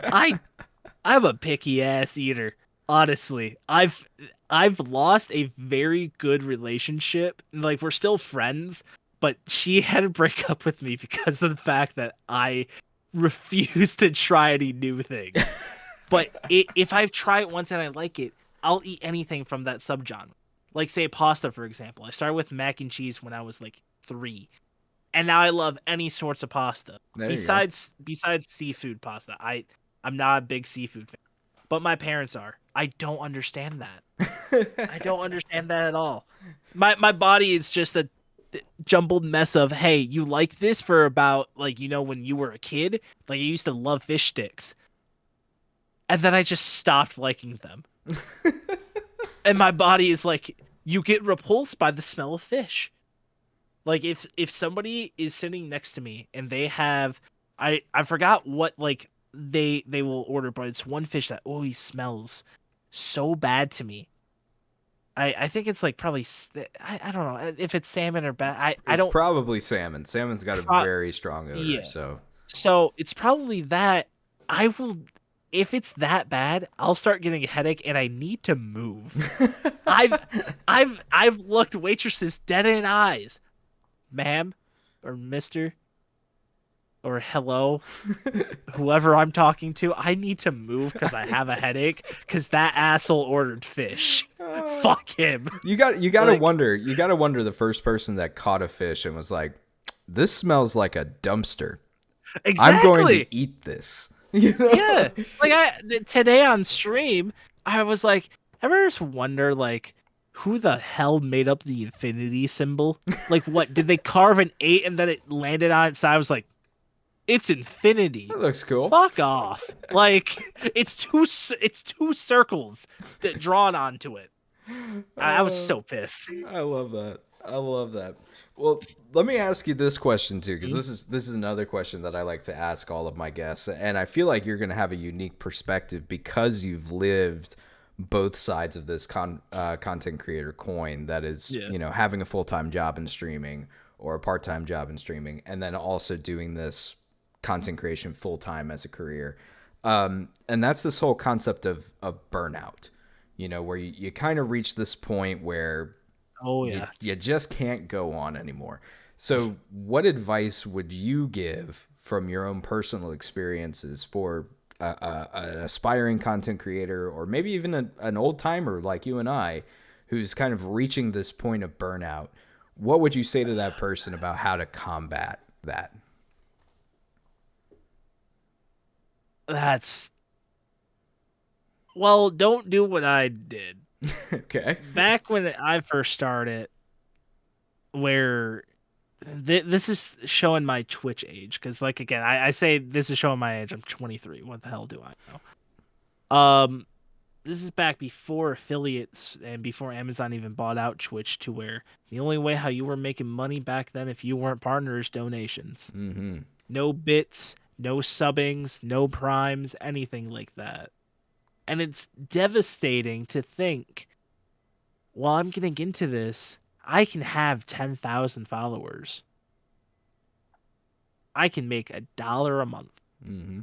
I'm a picky ass eater. Honestly, I've lost a very good relationship. Like, we're still friends, but she had to break up with me because of the fact that I refuse to try any new things. But if I try it once and I like it, I'll eat anything from that subgenre. Like, say, pasta, for example. I started with mac and cheese when I was like 3, and now I love any sorts of pasta besides seafood pasta. I'm not a big seafood fan, but my parents are. I don't understand that. I don't understand that at all. My body is just a jumbled mess of, hey, you like this for about, like, when you were a kid? Like, I used to love fish sticks. And then I just stopped liking them. And my body is like, you get repulsed by the smell of fish. Like, if somebody is sitting next to me and they have, I forgot what, like, they will order, but it's one fish that always smells so bad to me. I think it's like probably, I don't know if it's salmon or bad. I don't. It's probably salmon. Salmon's got a very strong odor. Yeah. So it's probably that. I will, if it's that bad, I'll start getting a headache and I need to move. I've looked waitresses dead in the eyes, ma'am, or mister, or hello, whoever I'm talking to. I need to move because I have a headache because that asshole ordered fish. Fuck him. You gotta like, wonder the first person that caught a fish and was like, "This smells like a dumpster. Exactly. I'm going to eat this." Yeah. Like, today on stream, I was like, ever just wonder, like, who the hell made up the infinity symbol? Like, what did they carve an 8 and then it landed on its side? I was like, it's infinity. That looks cool. Fuck off. Like, it's two circles that drawn onto it. I was so pissed. I love that. Well, let me ask you this question too, because this is another question that I like to ask all of my guests, and I feel like you're going to have a unique perspective because you've lived both sides of this content creator coin. That is, having a full-time job in streaming or a part-time job in streaming, and then also doing this content creation full-time as a career. And that's this whole concept of burnout. where you kind of reach this point where Oh you yeah. you just can't go on anymore. So, what advice would you give from your own personal experiences for an aspiring content creator, or maybe even an old timer like you and I, who's kind of reaching this point of burnout? What would you say to that person about how to combat that? That's Well, don't do what I did. Okay. Back when I first started, where this is showing my Twitch age, because like again, I say this is showing my age. I'm 23. What the hell do I know? This is back before affiliates and before Amazon even bought out Twitch, to where the only way how you were making money back then, if you weren't partners, donations. Mm-hmm. No bits, no subbings, no primes, anything like that. And it's devastating to think, while I'm getting into this, I can have 10,000 followers. I can make $1 a month. Mm-hmm.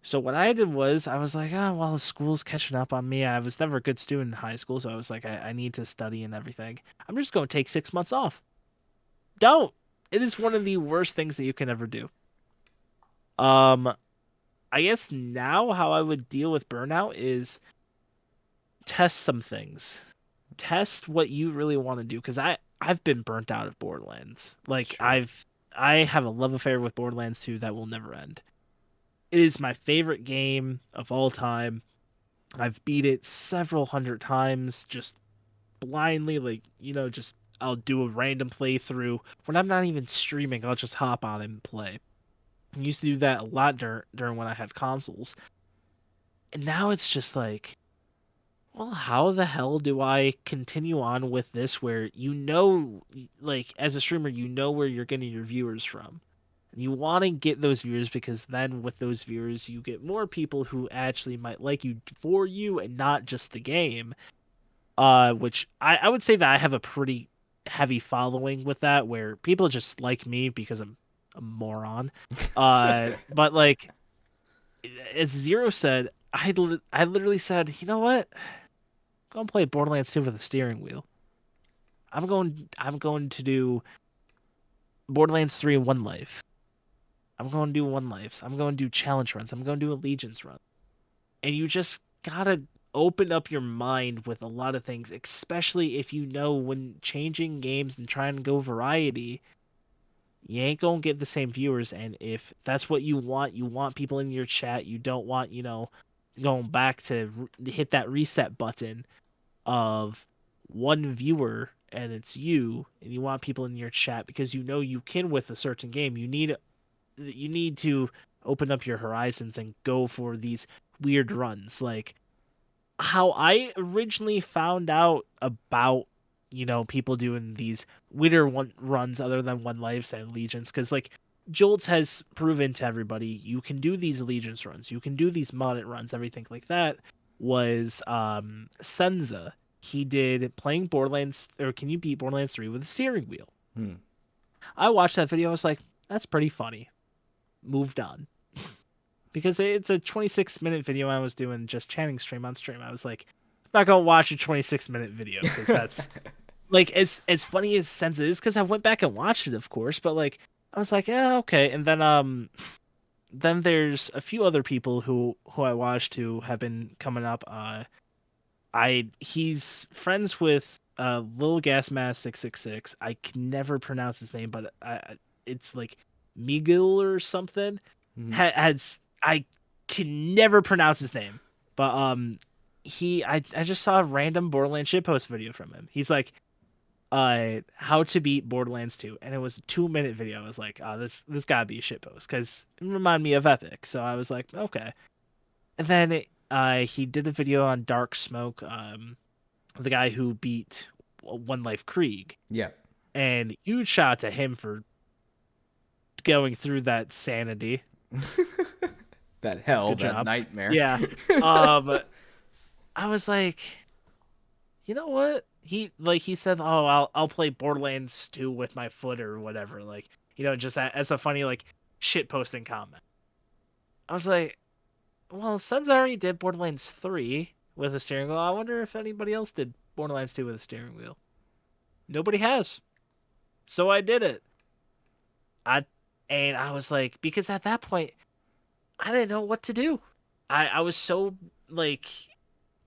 So what I did was, I was like, oh, well, the school's catching up on me. I was never a good student in high school, so I was like, I need to study and everything. I'm just going to take 6 months off. Don't. It is one of the worst things that you can ever do. I guess now how I would deal with burnout is test some things. Test what you really want to do, because I've been burnt out of Borderlands. Like Sure. I have a love affair with Borderlands 2 that will never end. It is my favorite game of all time. I've beat it several hundred times just blindly, like, just I'll do a random playthrough when I'm not even streaming. I'll just hop on and play. I used to do that a lot during when I had consoles. And now it's just like, well, how the hell do I continue on with this where like, as a streamer, where you're getting your viewers from. You want to get those viewers, because then with those viewers, you get more people who actually might like you for you and not just the game. Which I would say that I have a pretty heavy following with that, where people just like me because I'm a moron. But like, as Zero said, I literally said, you know what? Go and play Borderlands 2 with a steering wheel. I'm going to do Borderlands 3 in one life. I'm going to do one lives. I'm going to do challenge runs. I'm going to do allegiance runs. And you just gotta open up your mind with a lot of things, especially if you know when changing games and trying to go variety, you ain't gonna get the same viewers. And if that's what you want people in your chat. You don't want, going back to hit that reset button of one viewer and it's you, and you want people in your chat because you can with a certain game. You need to open up your horizons and go for these weird runs. Like how I originally found out about, people doing these weirder runs other than one lives and allegiance, because like Jolts has proven to everybody you can do these allegiance runs, you can do these modded runs, everything like that. Was Senza. He did playing Borderlands, or can you beat Borderlands 3 with a steering wheel? Hmm. I watched that video. I was like, that's pretty funny. Moved on. Because it's a 26-minute video. I was doing just Channing stream on stream. I was like, I'm not gonna watch a 26-minute video, because that's like, as funny as Sense is, because I went back and watched it, of course, but like I was like, yeah, okay. And then there's a few other people who I watched who have been coming up. He's friends with Lil Gas Mask 666. I can never pronounce his name, but it's like Miguel or something. Mm-hmm. I can never pronounce his name, but I just saw a random Borderlands shitpost video from him. He's like, how to beat Borderlands 2, and it was a 2-minute video. I was like, oh, this gotta be a shitpost, because it reminded me of Epic. So I was like, okay. And then he did a video on Dark Smoke, the guy who beat One Life Krieg. Yeah. And huge shout out to him for going through that sanity. That hell, Good that job. nightmare. Yeah. I was like, you know what? He said, "Oh, I'll play Borderlands 2 with my foot or whatever." Like, just as a funny like shit posting comment. I was like, well, Suns already did Borderlands 3. with a steering wheel. I wonder if anybody else did Borderlands 2 with a steering wheel. Nobody has. So I did it. I and I was like, because at that point I didn't know what to do. I was so like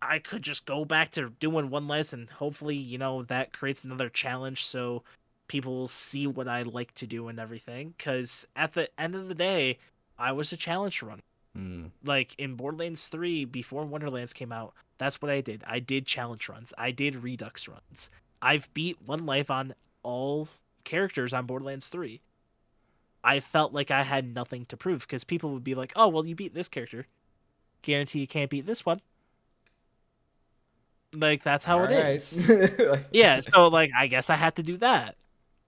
I could just go back to doing one less and hopefully, that creates another challenge so people see what I like to do and everything. Cause at the end of the day, I was a challenge runner. Mm. Like in Borderlands 3, before Wonderlands came out, that's what I did. I did challenge runs. I did redux runs. I've beat one life on all characters on Borderlands 3. I felt like I had nothing to prove because people would be like, "Oh, well, you beat this character. Guarantee you can't beat this one." Like that's how All it right. is. Yeah, so like I guess I had to do that.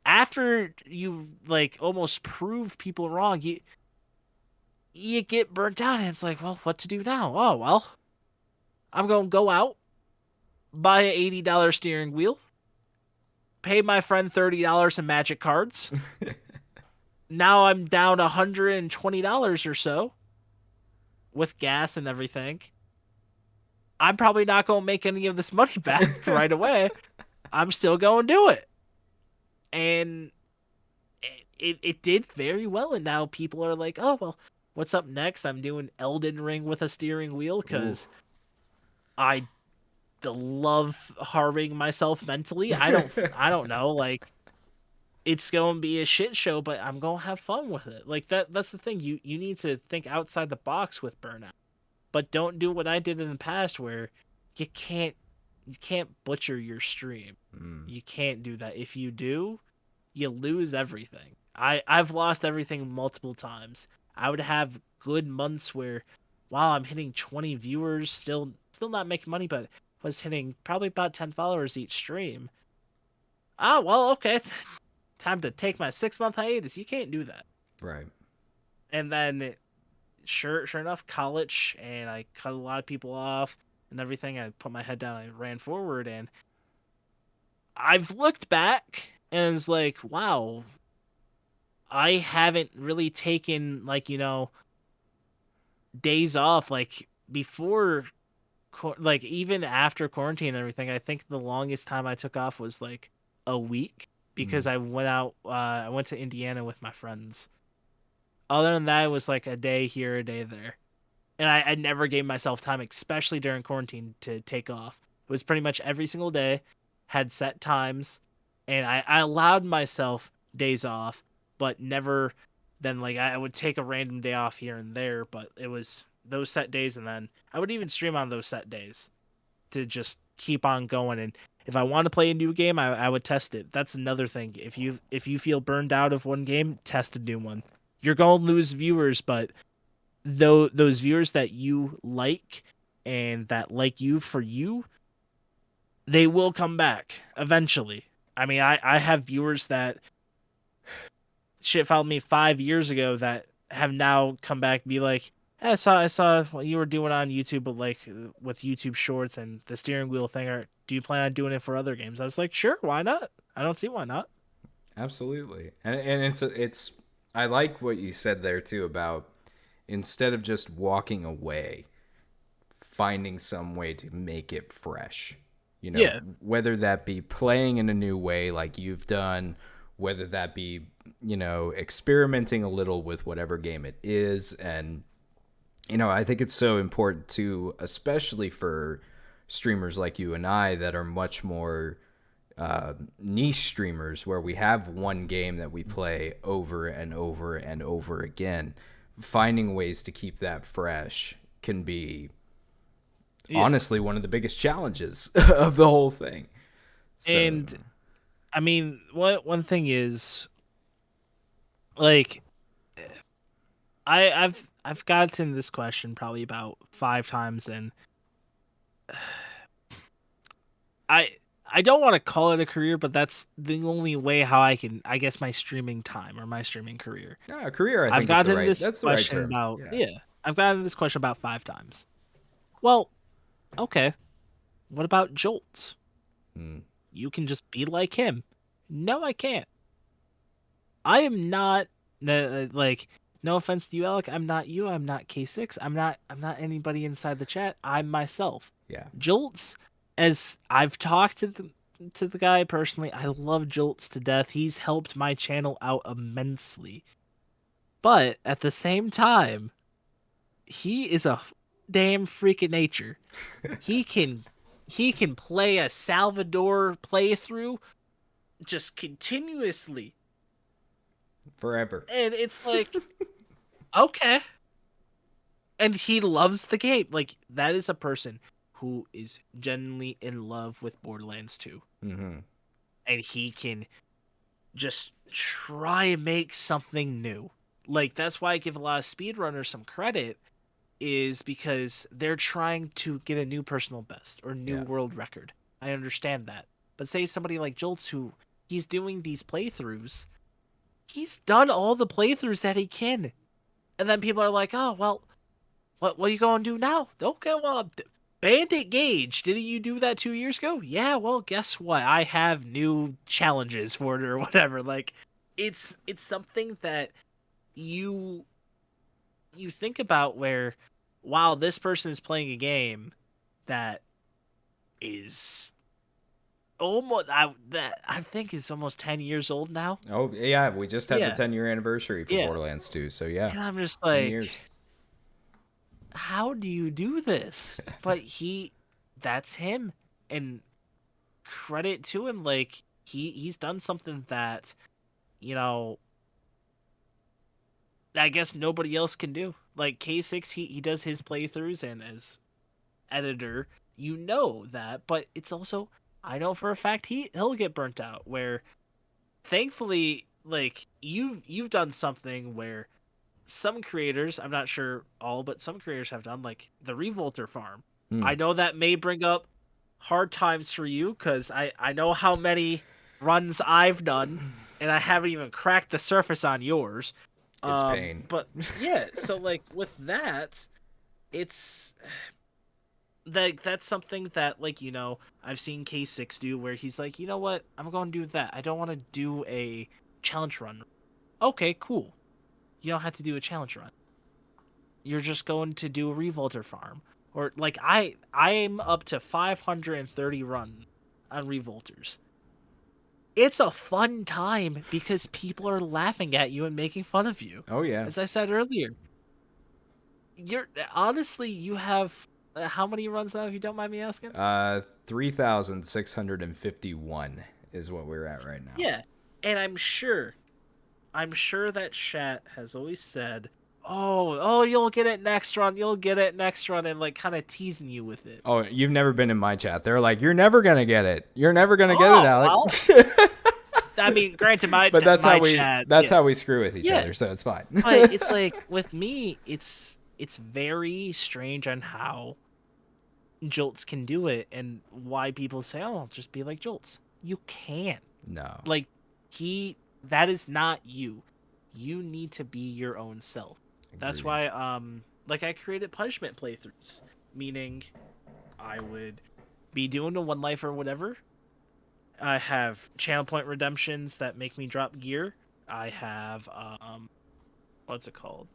After you like almost prove people wrong, you get burnt out and it's like, well, what to do now? Oh well, I'm gonna go out, buy an $80 steering wheel, pay my friend $30 in magic cards. Now I'm down $120 or so with gas and everything. I'm probably not gonna make any of this money back right away. I'm still gonna do it. And it did very well, and now people are like, oh well, what's up next? I'm doing Elden Ring with a steering wheel Ooh. because I love harming myself mentally. I don't know, like it's gonna be a shit show, but I'm gonna have fun with it. Like that's the thing. You need to think outside the box with Burnout. But don't do what I did in the past where you can't butcher your stream. Mm. You can't do that. If you do, you lose everything. I've lost everything multiple times. I would have good months where while I'm hitting 20 viewers, still not making money, but was hitting probably about 10 followers each stream. Ah, well, okay. Time to take my 6-month hiatus. You can't do that. Right. And then sure enough, college, and I cut a lot of people off and everything. I put my head down, I ran forward, and I've looked back and it's like, wow, I haven't really taken like days off like before, like even after quarantine and everything. I think the longest time I took off was like a week because Mm. I went out. I went to Indiana with my friends. Other than that, it was like a day here, a day there. And I never gave myself time, especially during quarantine, to take off. It was pretty much every single day, had set times, and I allowed myself days off, but never then like I would take a random day off here and there, but it was those set days, and then I would even stream on those set days to just keep on going. And if I want to play a new game, I would test it. That's another thing. If you feel burned out of one game, test a new one. You're gonna lose viewers, but though those viewers that you like and that like you for you, they will come back eventually. I mean, I have viewers that shit followed me 5 years ago that have now come back and be like, hey, I saw what you were doing on YouTube, but like with YouTube Shorts and the steering wheel thing. Or do you plan on doing it for other games? I was like, sure, why not? I don't see why not. Absolutely. And it's I like what you said there too about instead of just walking away, finding some way to make it fresh. Yeah, Whether that be playing in a new way like you've done, whether that be, experimenting a little with whatever game it is. And, I think it's so important too, especially for streamers like you and I that are much more niche streamers where we have one game that we play over and over and over again. Finding ways to keep that fresh can be yeah. honestly one of the biggest challenges of the whole thing. So, And I mean, one thing is like I've gotten this question probably about 5 times, and I I don't want to call it a career, but that's the only way how I can, I guess, my streaming time or my streaming career. yeah, career I I've think is gotten this that's the right question term. about Yeah. yeah, I've gotten this question about 5 times. Well, okay, what about Jolts? Hmm. You can just be like him. No, I can't. I am not like no offense to you, Alec, I'm not you. I'm not K6. I'm not anybody inside the chat. I'm myself. Yeah. Jolts, as I've talked to the guy personally, I love Jolts to death. He's helped my channel out immensely. But at the same time, he is a damn freak of nature. He can play a Salvador playthrough just continuously. Forever. And it's like, okay. And he loves the game. Like, that is a person who is genuinely in love with Borderlands 2. Mm-hmm. And he can just try and make something new. Like, that's why I give a lot of speedrunners some credit, is because they're trying to get a new personal best or new world record. I understand that. But say somebody like Jolts, who he's doing these playthroughs, he's done all the playthroughs that he can. And then people are like, oh, well, what are you going to do now? Okay, well, Bandit Gage, didn't you do that 2 years ago? Yeah, well, guess what? I have new challenges for it or whatever. Like, it's something that you think about where, wow, this person is playing a game that is almost I think it's almost 10 years old now. Oh yeah, we just had the Yeah. 10-year anniversary for Yeah. Borderlands 2, so yeah. And I'm just 10 like, years. how do you do this? But that's him, and credit to him. Like, he's done something that, you know, I guess nobody else can do. Like K6, he does his playthroughs, and as editor, you know that, but it's also, I know for a fact he'll get burnt out, where thankfully, like, you've done something where some creators, I'm not sure all, but some creators have done, like the Revolter farm. I know that may bring up hard times for you, because I know how many runs I've done, and I haven't even cracked the surface on yours. It's pain. But yeah, so like with that, it's like, that's something that, like, you know, I've seen K6 do, where he's like, you know what, I'm going to do that. I don't want to do a challenge run. Okay, cool. You don't have to do a challenge run. You're just going to do a Revolter farm. Or, like, I'm up to 530 runs on Revolters. It's a fun time because people are laughing at you and making fun of you. Oh yeah. As I said earlier, you have how many runs now, if you don't mind me asking? 3,651 is what we're at right now. Yeah, and I'm sure that chat has always said, "Oh, you'll get it next run. You'll get it next run," and like kind of teasing you with it. Oh, you've never been in my chat. They're like, "You're never gonna get it. You're never gonna get it, Alec." Well, I mean, granted, but that's my how we chat, how we screw with each other, so it's fine. But it's like, with me, it's very strange on how Jolts can do it, and why people say, "Oh, I'll just be like Jolts." You can't. No. Like, that is not you. You need to be your own self. Agreed. That's why like, I created punishment playthroughs, meaning I would be doing a one life or whatever. I have channel point redemptions that make me drop gear. I have what's it called?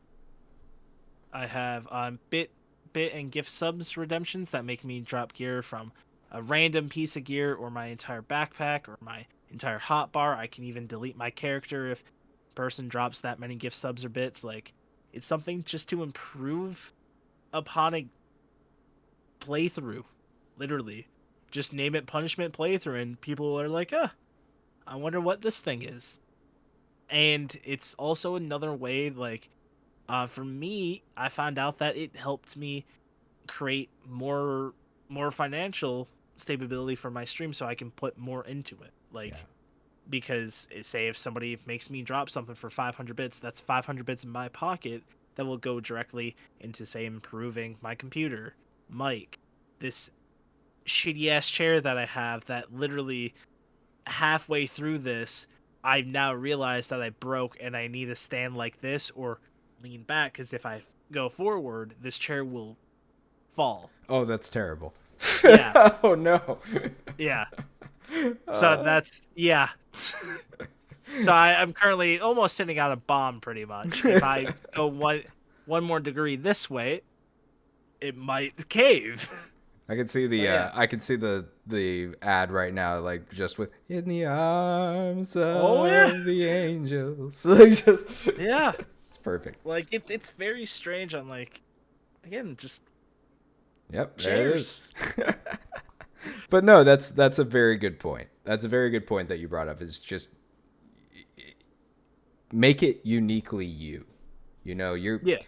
I have bit and gift subs redemptions that make me drop gear from a random piece of gear, or my entire backpack, or my entire hotbar. I can even delete my character if a person drops that many gift subs or bits. Like, it's something just to improve upon a playthrough. Literally. Just name it punishment playthrough, and people are like, I wonder what this thing is. And it's also another way, like, for me, I found out that it helped me create more financial stability for my stream, so I can put more into it. Like, because say if somebody makes me drop something for 500 bits, that's 500 bits in my pocket that will go directly into, say, improving my computer, mic, this shitty ass chair that I have, that literally halfway through this, I've now realized that I broke and I need to stand like this or lean back, because if I go forward, this chair will fall. Oh, that's terrible. Yeah. Oh no. Yeah. So that's, yeah. So I'm currently almost sitting on a bomb, pretty much. If I go one more degree this way, it might cave. I can see the But yeah. I can see the ad right now, like just with "In the arms Oh yeah. of the angels." Like just, Yeah. it's perfect. Like it's very strange. On like, again, just Yep, there it is. chairs. But no, that's a very good point. That's a very good point that you brought up. Is just make it uniquely you. You know, you're Yeah.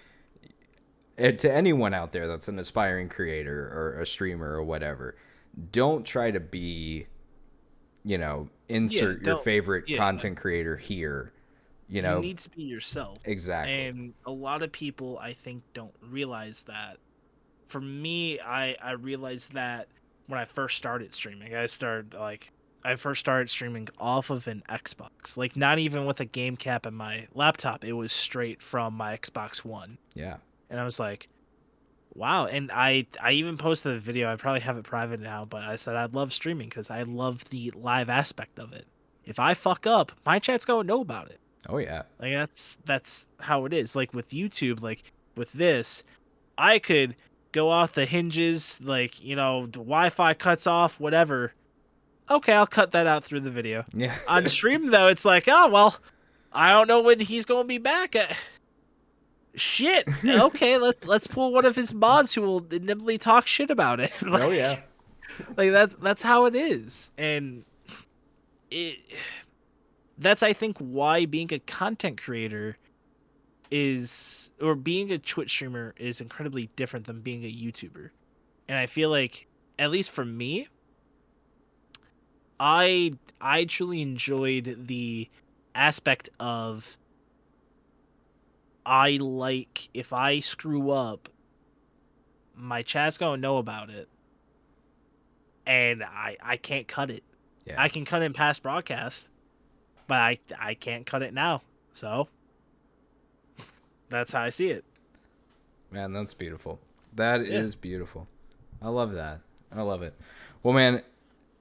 to anyone out there that's an aspiring creator or a streamer or whatever. Don't try to be, Yeah. insert your Don't. favorite Yeah. content creator here. You You know, need to be yourself. exactly. And a lot of people, I think, don't realize that. For me, I realized that when I first started streaming. I first started streaming off of an Xbox. Like, not even with a game cap in my laptop. It was straight from my Xbox One. Yeah. And I was like, wow. And I even posted a video. I probably have it private now, but I said I love streaming because I love the live aspect of it. If I fuck up, my chat's gonna know about it. Oh yeah. Like that's how it is. Like with YouTube, like with this, I could go off the hinges, like, the Wi-Fi cuts off, whatever. Okay, I'll cut that out through the video. Yeah. On stream though, it's like, oh well, I don't know when he's gonna be back. Shit. Okay, let's pull one of his mods who will nimbly talk shit about it. Oh yeah. Like that's how it is. And it that's, I think, why being a content creator or being a Twitch streamer is incredibly different than being a YouTuber. And I feel like, at least for me, I truly enjoyed the aspect of, if I screw up, my chat's gonna know about it, and I can't cut it. Yeah. I can cut in past broadcast, but I can't cut it now. So that's how I see it. Man, that's beautiful. That Yeah. is beautiful. I love that. I love it. Well, man,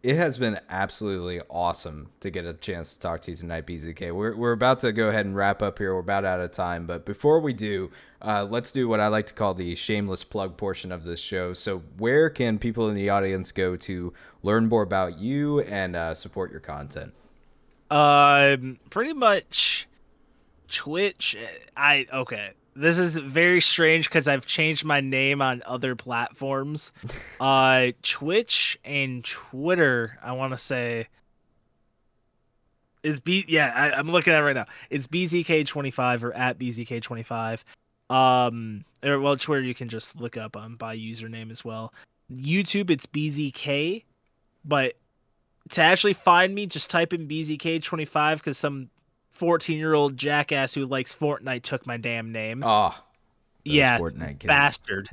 it has been absolutely awesome to get a chance to talk to you tonight, BZK. We're about to go ahead and wrap up here. We're about out of time. But before we do, let's do what I like to call the shameless plug portion of this show. So where can people in the audience go to learn more about you and support your content? Pretty much Twitch. Okay. This is very strange because I've changed my name on other platforms. Twitch and Twitter, I want to say, I'm looking at it right now. It's BZK25 or at BZK25. Twitter you can just look up by username as well. YouTube, it's BZK, but to actually find me, just type in BZK25 because some 14-year-old jackass who likes Fortnite took my damn name. Oh, yeah, Fortnite kids. bastard.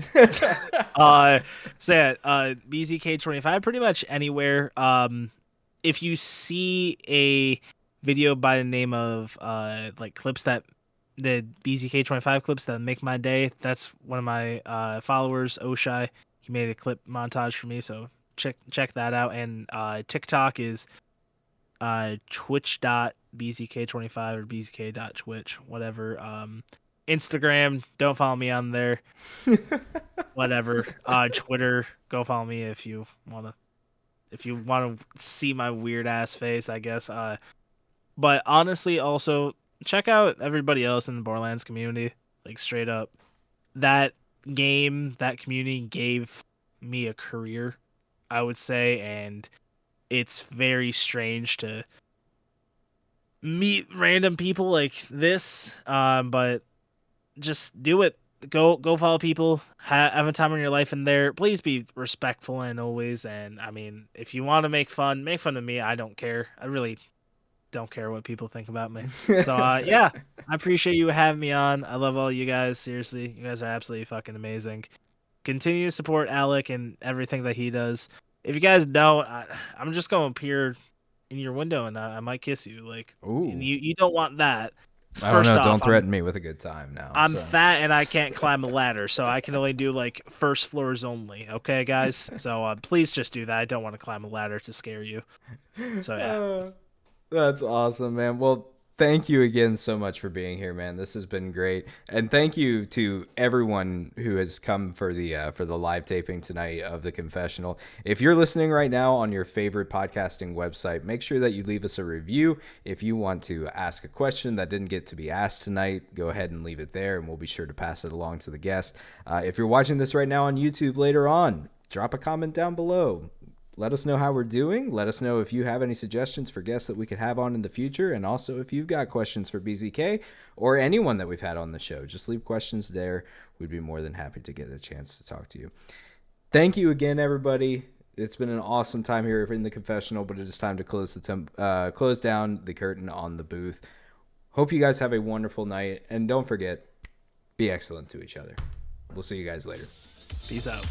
BZK25 pretty much anywhere. If you see a video by the name of clips that the BZK25 clips that make my day, that's one of my followers, Oshai. He made a clip montage for me, so check that out. And TikTok is twitch.bzk25 or bzk.twitch, whatever. Instagram, don't follow me on there. Whatever. Twitter, go follow me if you wanna see my weird ass face, I guess. But honestly, also check out everybody else in the Borderlands community. Like, straight up, that community gave me a career, I would say, and it's very strange to meet random people like this. But just do it. Go follow people. Have a time in your life in there. Please be respectful and always. And I mean, if you want to make fun of me. I don't care. I really don't care what people think about me. So yeah, I appreciate you having me on. I love all you guys. Seriously, you guys are absolutely fucking amazing. Continue to support Alec and everything that he does. If you guys don't, I'm just gonna appear in your window and I might kiss you. Like, Ooh. you don't want that. I don't know. Don't threaten me with a good time now. I'm fat and I can't climb a ladder, so I can only do like first floors only. Okay, guys. So please just do that. I don't want to climb a ladder to scare you. So yeah. That's awesome, man. Well, Thank you again so much for being here, man. This has been great, and thank you to everyone who has come for the live taping tonight of the confessional. If you're listening right now on your favorite podcasting website, make sure that you leave us a review. If you want to ask a question that didn't get to be asked tonight, go ahead and leave it there, and we'll be sure to pass it along to the guest. If you're watching this right now on YouTube later on, drop a comment down below. Let us know how we're doing. Let us know if you have any suggestions for guests that we could have on in the future. And also, if you've got questions for BZK or anyone that we've had on the show, just leave questions there. We'd be more than happy to get a chance to talk to you. Thank you again, everybody. It's been an awesome time here in the confessional, but it is time to close down the curtain on the booth. Hope you guys have a wonderful night. And don't forget, be excellent to each other. We'll see you guys later. Peace out.